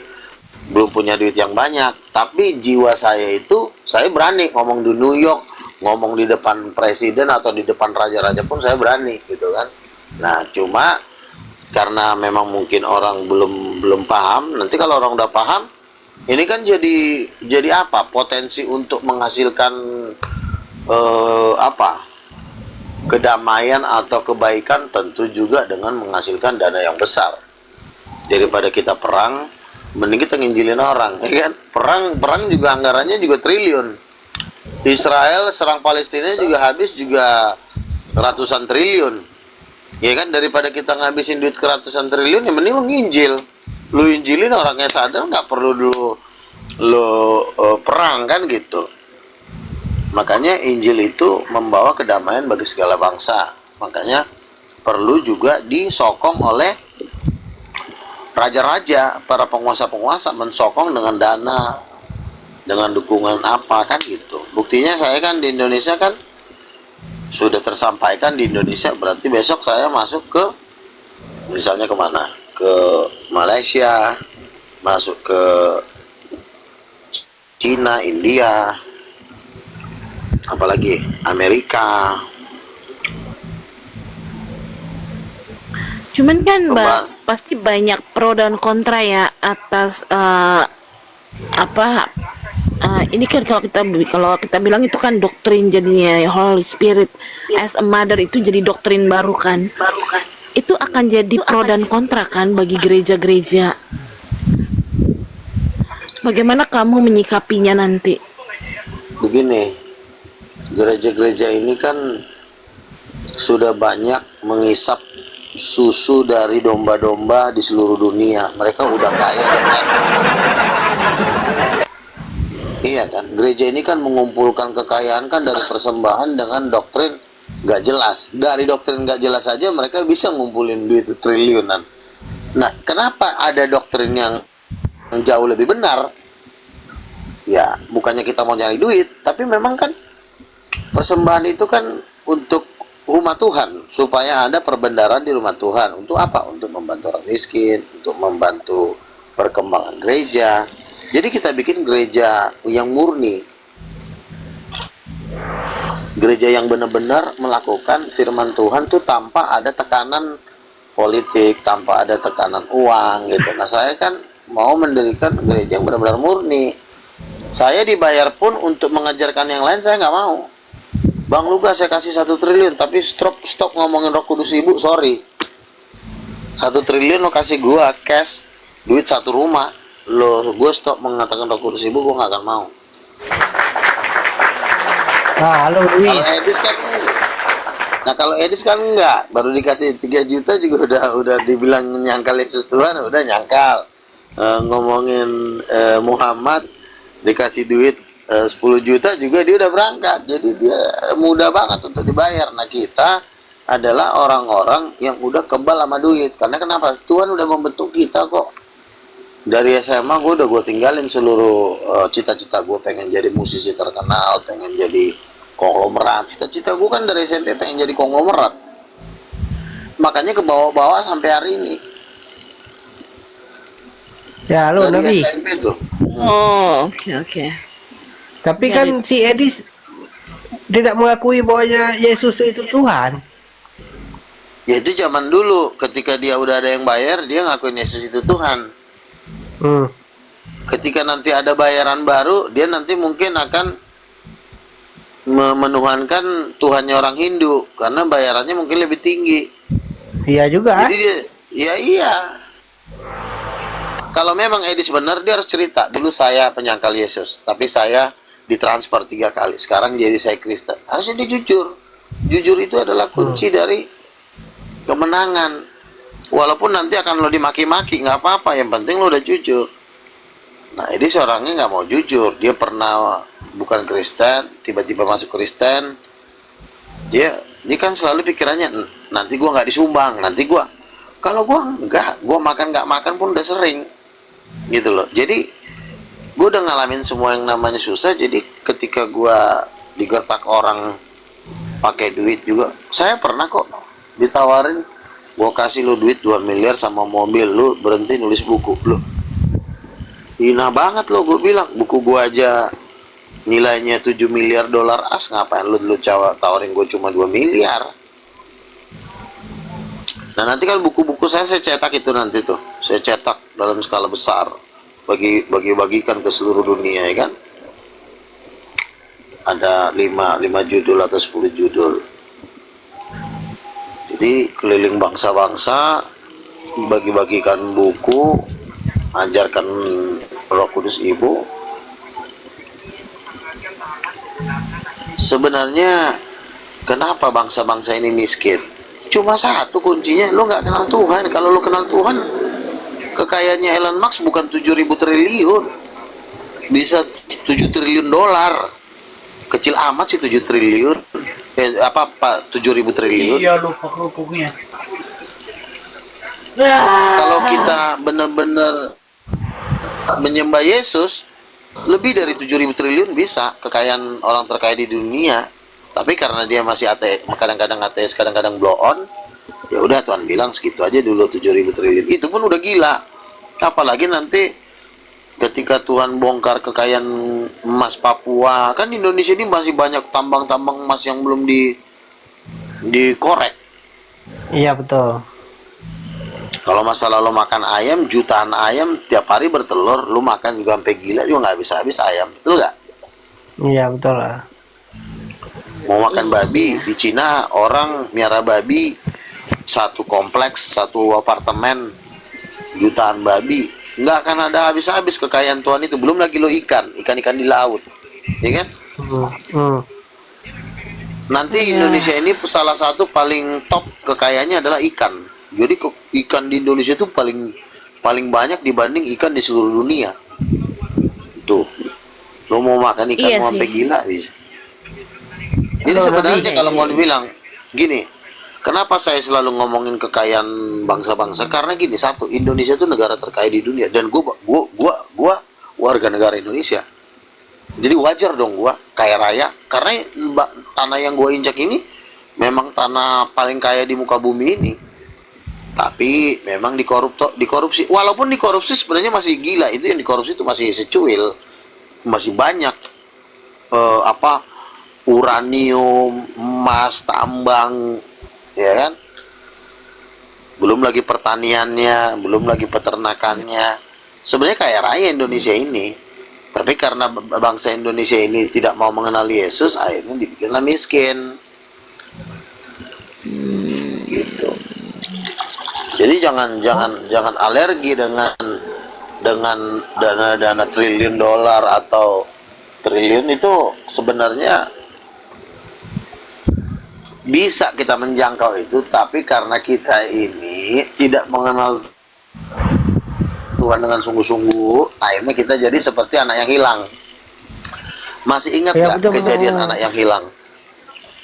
belum punya duit yang banyak. Tapi jiwa saya itu, saya berani ngomong di New York, ngomong di depan presiden atau di depan raja-raja pun saya berani gitu kan. Nah cuma karena memang mungkin orang belum paham, nanti kalau orang udah paham, ini kan jadi apa, potensi untuk menghasilkan kedamaian atau kebaikan, tentu juga dengan menghasilkan dana yang besar. Daripada kita perang, mending kita nginjilin orang, ya kan? Perang juga anggarannya juga triliun. Israel serang Palestina juga habis juga ratusan triliun. Ya kan, daripada kita ngabisin duit ke ratusan triliun, ya mending lu nginjil. Lu injilin orangnya sadar, nggak perlu dulu lo perang kan gitu. Makanya Injil itu membawa kedamaian bagi segala bangsa. Makanya perlu juga disokong oleh raja-raja, para penguasa-penguasa mensokong dengan dana, dengan dukungan apa kan gitu. Buktinya saya kan di Indonesia kan sudah tersampaikan di Indonesia, berarti besok saya masuk ke misalnya kemana? Ke Malaysia, masuk ke Cina, India, apalagi Amerika. Cuman kan pasti banyak pro dan kontra ya atas ini kan kalau kita bilang itu kan doktrin jadinya, Holy Spirit as a mother itu jadi doktrin baru kan. Itu akan jadi pro dan kontra kan bagi gereja-gereja. Bagaimana kamu menyikapinya nanti? Begini, gereja-gereja ini kan sudah banyak mengisap susu dari domba-domba di seluruh dunia. Mereka udah kaya dengan iya kan, gereja ini kan mengumpulkan kekayaan kan dari persembahan dengan doktrin nggak jelas. Dari doktrin nggak jelas saja mereka bisa ngumpulin duit triliunan. Nah, kenapa ada doktrin yang jauh lebih benar? Ya, bukannya kita mau nyari duit, tapi memang kan persembahan itu kan untuk rumah Tuhan, supaya ada perbendaharaan di rumah Tuhan. Untuk apa? Untuk membantu orang miskin, untuk membantu perkembangan gereja. Jadi kita bikin gereja yang murni, gereja yang benar-benar melakukan firman Tuhan tuh tanpa ada tekanan politik, tanpa ada tekanan uang gitu. Nah, saya kan mau mendirikan gereja yang benar-benar murni. Saya dibayar pun untuk mengajarkan yang lain saya nggak mau. Bang Luga saya kasih 1 triliun, tapi stop ngomongin Roh Kudus Ibu, sorry. 1 triliun lo kasih gua cash, duit 1 rumah, gue stop mengatakan Roh Kudus Ibu, gue nggak akan mau. Halo Dwi. Kalau Edis kan enggak. Nah kalau Edis kan enggak, baru dikasih 3 juta juga udah dibilang nyangkal Yesus Tuhan, udah nyangkal. Ngomongin Muhammad dikasih duit 10 juta juga dia udah berangkat. Jadi dia mudah banget untuk dibayar. Nah kita adalah orang-orang yang udah kebal sama duit. Karena kenapa? Tuhan udah membentuk kita kok. Dari SMA gue tinggalin seluruh cita-cita gue, pengen jadi musisi terkenal, pengen jadi konglomerat. Cita-cita gue kan dari SMP pengen jadi konglomerat. Makanya ke bawah-bawah sampai hari ini. Ya, halo dari Nabi. SMP tuh. Oh, oke. Tapi kan si Edis tidak mengakui bahwa Yesus itu Tuhan. Ya itu zaman dulu, ketika dia udah ada yang bayar, dia ngakuin Yesus itu Tuhan. Ketika nanti ada bayaran baru, dia nanti mungkin akan menuhankan Tuhannya orang Hindu, karena bayarannya mungkin lebih tinggi. Iya juga. Jadi dia, iya. Kalau memang Edis benar, dia harus cerita. Dulu saya penyangkal Yesus, tapi saya ditransfer 3 kali. Sekarang jadi saya Kristen. Harusnya dia jujur. Jujur itu adalah kunci dari kemenangan. Walaupun nanti akan lo dimaki-maki, nggak apa-apa. Yang penting lo udah jujur. Nah, Edis orangnya nggak mau jujur. Dia pernah bukan Kristen, tiba-tiba masuk Kristen. Dia kan selalu pikirannya, nanti gua nggak disumbang, nanti gua. Kalau gua enggak, gua makan nggak makan pun udah sering. Gitu loh. Jadi gue udah ngalamin semua yang namanya susah. Jadi ketika gue digertak orang pakai duit juga, saya pernah kok ditawarin, gue kasih lu duit 2 miliar sama mobil, lu berhenti nulis buku. Lu hina banget lo, gue bilang. Buku gue aja nilainya 7 miliar dolar as, ngapain lu tawarin gue cuma 2 miliar. Nah nanti kan buku-buku saya cetak itu nanti tuh, saya cetak dalam skala besar, bagikan ke seluruh dunia ya kan. Ada 5 judul atau 10 judul. Jadi keliling bangsa-bangsa, bagi-bagikan buku, ajarkan Roh Kudus Ibu. Sebenarnya kenapa bangsa-bangsa ini miskin? Cuma satu kuncinya, lo nggak kenal Tuhan. Kalau lo kenal Tuhan, kekayaannya Elon Musk bukan 7.000 triliun, bisa 7 triliun dolar. Kecil amat sih 7 triliun. 7.000 triliun. Iya, lupa kerupuknya. Kalau kita benar-benar menyembah Yesus, lebih dari 7.000 triliun bisa kekayaan orang terkaya di dunia. Tapi karena dia masih ateis, kadang-kadang ateis, kadang-kadang blow on, ya udah Tuhan bilang segitu aja dulu 7.000 triliun. Itu pun udah gila. Apalagi nanti ketika Tuhan bongkar kekayaan emas Papua, kan Indonesia ini masih banyak tambang-tambang emas yang belum dikorek. Iya betul. Kalau masalah lo makan ayam, jutaan ayam tiap hari bertelur, lo makan juga sampai gila juga nggak bisa habis ayam, betul nggak? Iya betul lah. Mau makan babi, di Cina orang miara babi, satu kompleks, satu apartemen, jutaan babi, nggak akan ada habis-habis kekayaan Tuhan itu. Belum lagi lo ikan-ikan di laut, ya kan? Nanti Indonesia ini salah satu paling top kekayaannya adalah ikan. Jadi ikan di Indonesia itu paling banyak dibanding ikan di seluruh dunia. Tuh, lo mau makan ikan mau sampai gila bisa. Jadi sebenarnya kalau mau dibilang gini, kenapa saya selalu ngomongin kekayaan bangsa-bangsa? Karena gini, satu, Indonesia itu negara terkaya di dunia dan gua warga negara Indonesia. Jadi wajar dong gua kaya raya karena tanah yang gua injak ini memang tanah paling kaya di muka bumi ini. Tapi memang dikorupsi. Walaupun dikorupsi sebenarnya masih gila. Itu yang dikorupsi itu masih secuil, masih banyak uranium, emas, tambang, ya kan? Belum lagi pertaniannya, belum lagi peternakannya. Sebenarnya kaya raya Indonesia ini. Tapi karena bangsa Indonesia ini tidak mau mengenal Yesus, akhirnya dibikinlah miskin. Gitu. Jadi jangan alergi dengan dana triliun dolar atau triliun itu. Sebenarnya bisa kita menjangkau itu, tapi karena kita ini tidak mengenal Tuhan dengan sungguh-sungguh, akhirnya kita jadi seperti anak yang hilang. Masih ingat nggak kejadian anak yang hilang?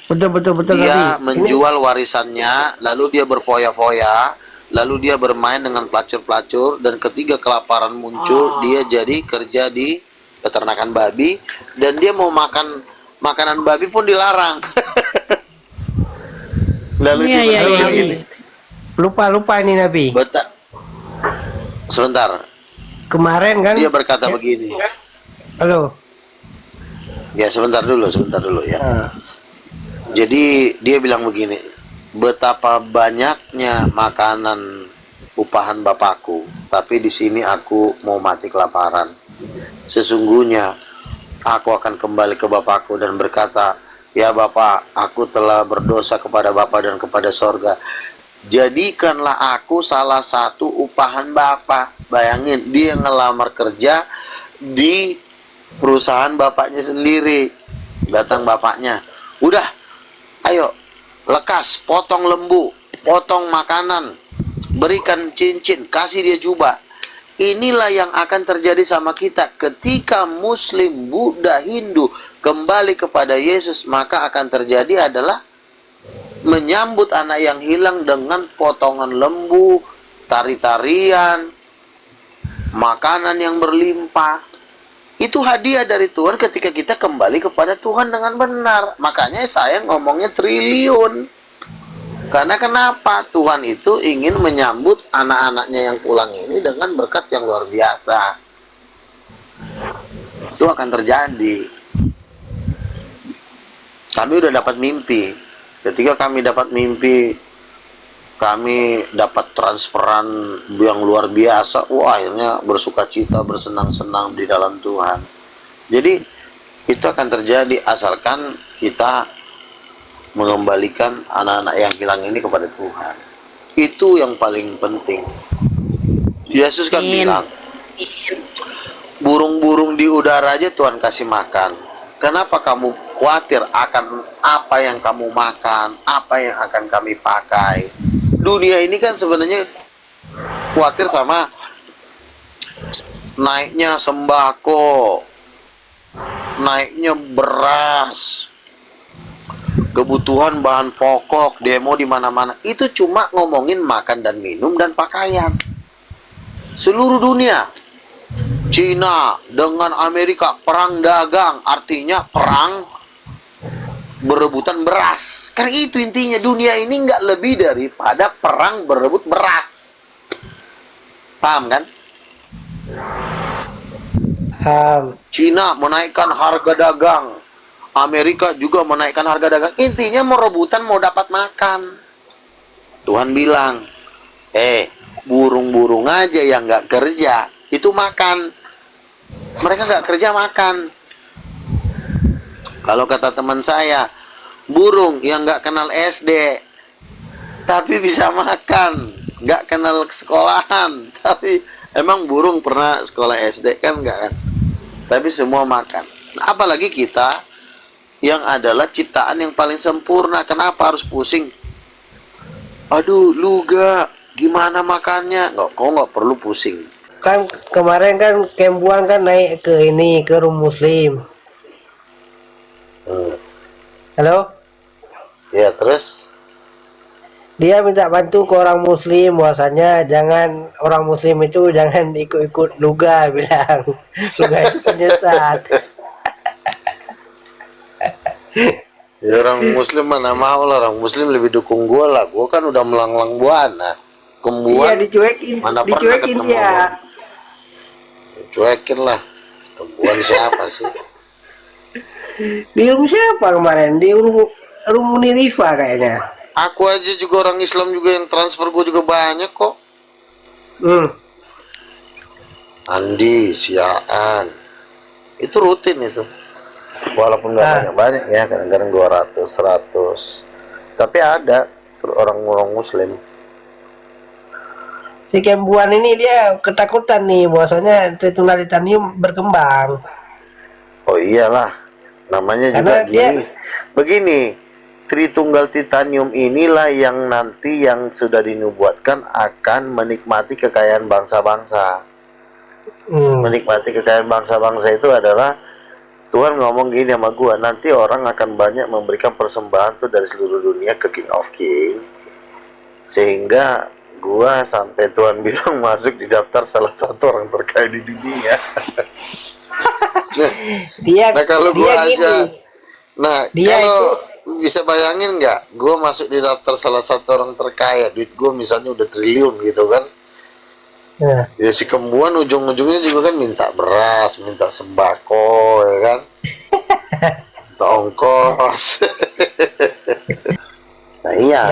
Betul. Dia menjual warisannya, lalu dia berfoya-foya, lalu dia bermain dengan pelacur-pelacur, dan ketika kelaparan muncul, dia jadi kerja di peternakan babi, dan dia mau makan makanan babi pun dilarang. Lalu dia begini. Lupa ini Nabi. Sebentar. Kemarin kan Dia berkata begini. Halo. Ya sebentar dulu ya. Jadi dia bilang begini, betapa banyaknya makanan upahan bapakku, tapi di sini aku mau mati kelaparan. Sesungguhnya aku akan kembali ke bapakku dan berkata, ya Bapak, aku telah berdosa kepada Bapak dan kepada sorga. Jadikanlah aku salah satu upahan Bapak. Bayangin, dia ngelamar kerja di perusahaan bapaknya sendiri. Datang bapaknya, udah, ayo, lekas, potong lembu, potong makanan, berikan cincin, kasih dia jubah. Inilah yang akan terjadi sama kita ketika Muslim, Buddha, Hindu kembali kepada Yesus. Maka akan terjadi adalah menyambut anak yang hilang dengan potongan lembu, tari-tarian, makanan yang berlimpah. Itu hadiah dari Tuhan ketika kita kembali kepada Tuhan dengan benar. Makanya saya ngomongnya triliun. Karena kenapa? Tuhan itu ingin menyambut anak-anaknya yang pulang ini dengan berkat yang luar biasa. Itu akan terjadi. Kami udah dapat mimpi. Ketika kami dapat mimpi, kami dapat transferan yang luar biasa. Wah, akhirnya bersuka cita, bersenang-senang di dalam Tuhan. Jadi itu akan terjadi asalkan kita mengembalikan anak-anak yang hilang ini kepada Tuhan. Itu yang paling penting. Yesus kan bilang, burung-burung di udara aja Tuhan kasih makan. Kenapa kamu khawatir akan apa yang kamu makan, apa yang akan kami pakai? Dunia ini kan sebenarnya khawatir sama naiknya sembako, naiknya beras, kebutuhan bahan pokok, demo di mana-mana. Itu cuma ngomongin makan dan minum dan pakaian. Seluruh dunia, Cina dengan Amerika perang dagang, artinya perang berebutan beras. Kan itu intinya, dunia ini nggak lebih daripada perang berebut beras. Paham kan? Cina menaikkan harga dagang, Amerika juga menaikkan harga dagang. Intinya mau rebutan, mau dapat makan. Tuhan bilang, burung-burung aja yang nggak kerja itu makan. Mereka nggak kerja makan. Kalau kata teman saya, burung yang nggak kenal SD tapi bisa makan, nggak kenal sekolahan, tapi emang burung pernah sekolah SD kan nggak kan? Tapi semua makan. Nah, apalagi kita yang adalah ciptaan yang paling sempurna, kenapa harus pusing? Aduh, lu gimana makannya? Kau nggak perlu pusing. Kan kemarin kan Kembuan kan naik ke ini, ke Room Muslim. Halo? Ya, terus? Dia minta bantu ke orang Muslim, bahwasanya jangan, orang Muslim itu jangan ikut-ikut Luga, bilang. Luga itu penyesat. Ya, orang Muslim mana mau lah, orang Muslim lebih dukung gua lah. Gua kan udah melanglang buana. Iya, Kembuan dicuekin, mana dicuekin pernah dia. Cuekin lah. Kembuan siapa sih? Di room siapa kemarin? Di room Munirifa kayaknya. Aku aja juga orang Islam juga yang transfer gue juga banyak kok. Andi, Siaan. Itu rutin itu. Walaupun nggak banyak-banyak ya, kadang-kadang 200, 100. Tapi ada orang-orang Muslim. Si Kembuan ini dia ketakutan nih, bahwasanya Tritunggal Titanium berkembang. Oh iyalah, namanya Karena juga gini. Begini, Tritunggal Titanium inilah yang nanti yang sudah dinubuatkan akan menikmati kekayaan bangsa-bangsa. Menikmati kekayaan bangsa-bangsa itu adalah Tuhan ngomong gini sama gua, nanti orang akan banyak memberikan persembahan tuh dari seluruh dunia ke King of King, sehingga gua sampai Tuhan bilang masuk di daftar salah satu orang terkaya di dunia. Nah kalau gua aja, kalau bisa bayangin nggak, gua masuk di daftar salah satu orang terkaya, duit gua misalnya udah triliun gitu kan. Ya si Kembuan ujung-ujungnya juga kan minta beras, minta sembako, ya kan, minta ongkos. Nah iya,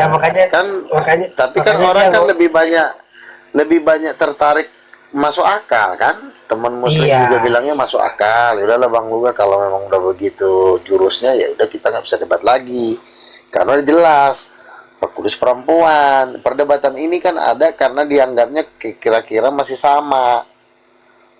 tapi kan orang kan lebih banyak tertarik masuk akal kan. Teman Muslim juga bilangnya masuk akal. Ya udahlah Bang Luga, kalau memang udah begitu jurusnya ya udah, kita nggak bisa debat lagi karena jelas Roh Kudus perempuan. Perdebatan ini kan ada karena dianggapnya kira-kira masih sama.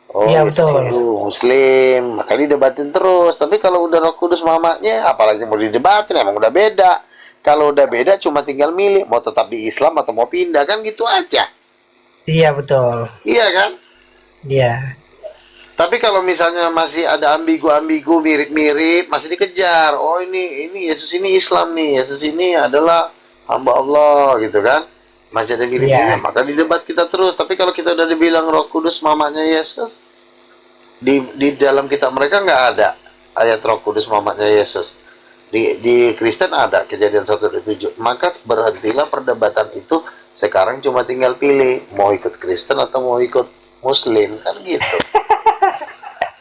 Oh, iya, betul. Muslim, maka didebatin terus. Tapi kalau udah Roh Kudus mamanya, apalagi mau didebatin, emang udah beda. Kalau udah beda cuma tinggal milih mau tetap di Islam atau mau pindah, kan gitu aja. Iya, betul. Iya kan? Iya. Tapi kalau misalnya masih ada ambigu-ambigu, mirip-mirip, masih dikejar. Oh ini Yesus ini Islam nih, Yesus ini adalah hamba Allah gitu kan. Masih ada mirip-mirip, maka di debat kita terus. Tapi kalau kita udah dibilang Roh Kudus mamanya Yesus, di dalam kitab mereka nggak ada ayat Roh Kudus mamanya Yesus. Di Kristen ada Kejadian 1:7. Maka berhentilah perdebatan itu. Sekarang cuma tinggal pilih mau ikut Kristen atau mau ikut Muslim, kan gitu.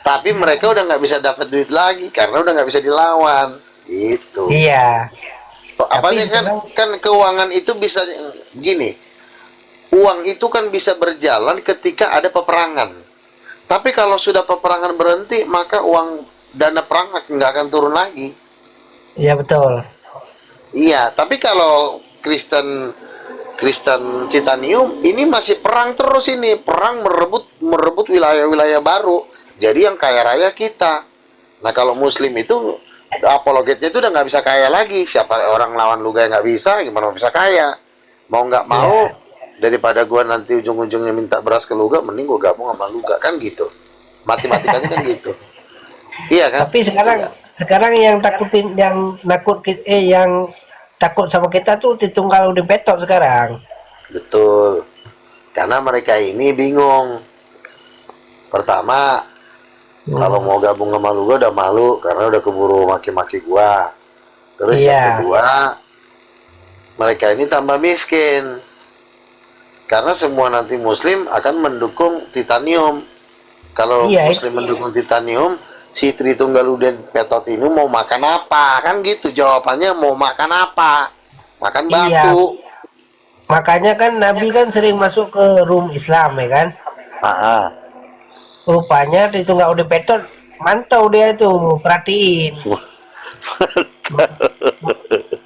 Tapi mereka udah nggak bisa dapat duit lagi karena udah nggak bisa dilawan. Itu. Iya. Apalagi kan keuangan itu bisa gini. Uang itu kan bisa berjalan ketika ada peperangan. Tapi kalau sudah peperangan berhenti, maka uang dana perang nggak akan turun lagi. Iya betul. Iya, tapi kalau Kristen Titanium ini masih perang terus ini, perang merebut wilayah-wilayah baru. Jadi yang kaya raya kita. Nah kalau Muslim itu apologetnya itu udah nggak bisa kaya lagi. Siapa orang lawan lu nggak bisa, gimana bisa kaya? Mau nggak mau, daripada gua nanti ujung-ujungnya minta beras ke Luga, mending gua gabung sama Luga, kan gitu. Matematikanya kan gitu. Iya kan? Tapi sekarang yang takut sama kita tuh Titunggal udah petok sekarang. Betul. Karena mereka ini bingung. Pertama, kalau mau gabung sama lu gua udah malu karena udah keburu maki-maki gua. Terus yang kedua, mereka ini tambah miskin. Karena semua nanti Muslim akan mendukung Titanium. Kalau Muslim mendukung Titanium, si Tritunggaluden Petot ini mau makan apa? Kan gitu jawabannya, mau makan apa? Makan batu. Makanya kan Nabi kan sering masuk ke room Islam ya kan? Rupanya Tritunggaluden Petot mantau dia itu, perhatiin.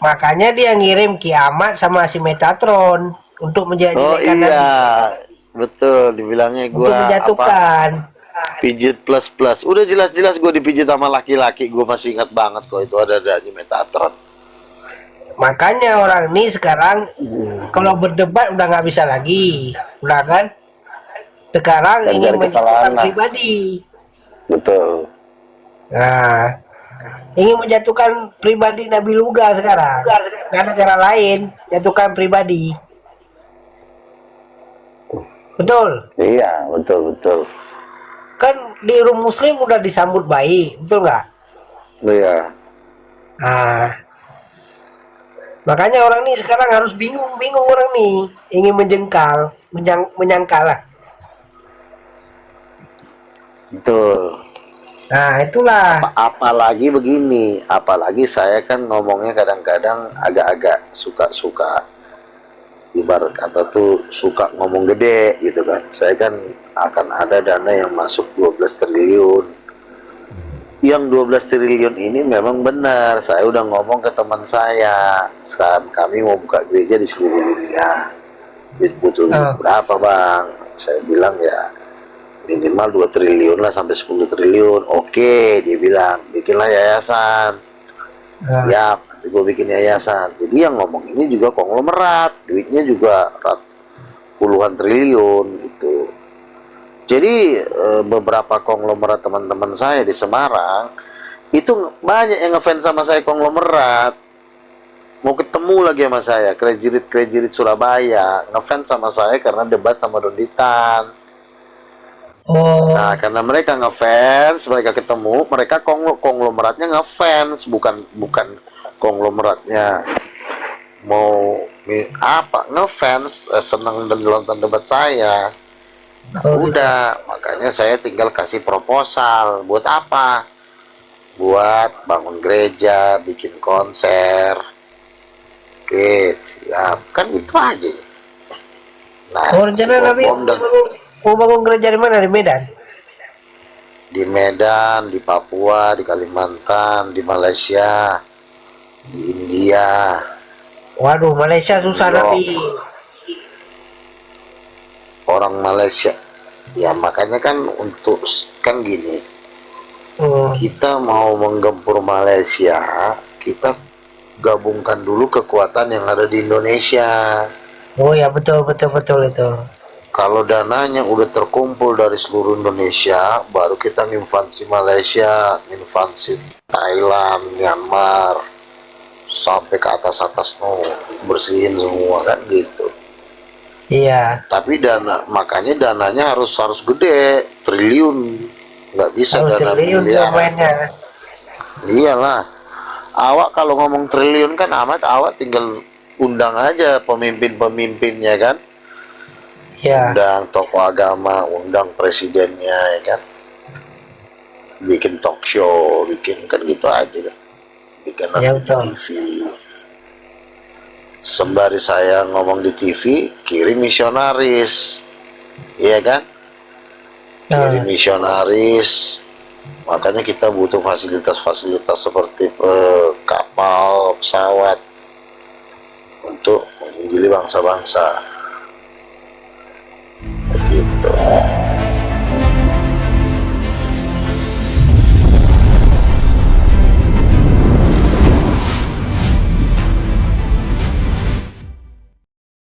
Makanya dia ngirim Kiamat sama si Metatron untuk menjelek-jelekan Nabi. Betul, dibilangnya gua untuk menjatuhkan. Pijit plus. Udah jelas-jelas gue dipijit sama laki-laki. Gue masih ingat banget kok itu ada Metatron. Makanya orang ini sekarang kalau berdebat udah nggak bisa lagi, udah kan? Sekarang ingin menjatuhkan pribadi. Betul. Nah, ingin menjatuhkan pribadi Nabi Luga sekarang. Nggak ada cara lain, jatuhkan pribadi. Betul? Iya, betul. Kan di room Muslim udah disambut baik, betul nggak? Iya. Makanya orang nih sekarang harus bingung orang nih, ingin menyangkal lah. Betul. Nah itulah. Apalagi begini, apalagi saya kan ngomongnya kadang-kadang agak-agak suka ibarat kata tuh suka ngomong gede gitu kan. Saya kan akan ada dana yang masuk 12 triliun. Yang 12 triliun ini memang benar. Saya udah ngomong ke teman saya, sekarang kami mau buka gereja di seluruh dunia. Butuh berapa bang? Saya bilang ya minimal 2 triliun lah sampai 10 triliun. Oke, dia bilang bikinlah yayasan. Ya, gue bikin yayasan. Jadi yang ngomong ini juga konglomerat, duitnya juga puluhan triliun gitu. Jadi beberapa konglomerat teman-teman saya di Semarang itu banyak yang ngefans sama saya konglomerat. Mau ketemu lagi sama saya, krejirit Surabaya ngefans sama saya karena debat sama Donditan. Nah, karena mereka ngefans, mereka ketemu, mereka konglomeratnya ngefans, bukan konglomeratnya mau ngefans, senang dan nonton debat saya. Udah, makanya saya tinggal kasih proposal. Buat apa? Buat bangun gereja, bikin konser. Oke, siap. Kan itu aja. Nah, rencana Nabi mau bangun gereja di mana? Di Medan? Di Medan, di Papua, di Kalimantan, di Malaysia, di India. Waduh, Malaysia susah Nabi. Orang Malaysia. Ya makanya kan kan gini. Kita mau menggempur Malaysia, kita gabungkan dulu kekuatan yang ada di Indonesia. Oh ya betul itu. Kalau dananya udah terkumpul dari seluruh Indonesia, baru kita nginvasi Malaysia, nginvasi Thailand, Myanmar, sampai ke atas bersihin semua kan gitu. Iya. Tapi makanya dananya harus gede, triliun, nggak bisa dana miliaran. Iyalah. Awak kalau ngomong triliun kan awak tinggal undang aja pemimpinnya kan. Undang tokoh agama, undang presidennya ya kan, bikin talk show, bikin kan gitu aja kan. bikin Ya, nanti betul. TV. Sembari saya ngomong di TV, kirim misionaris, iya kan? Kirim misionaris. Makanya kita butuh fasilitas-fasilitas seperti kapal, pesawat untuk menginjili bangsa-bangsa. Begitu.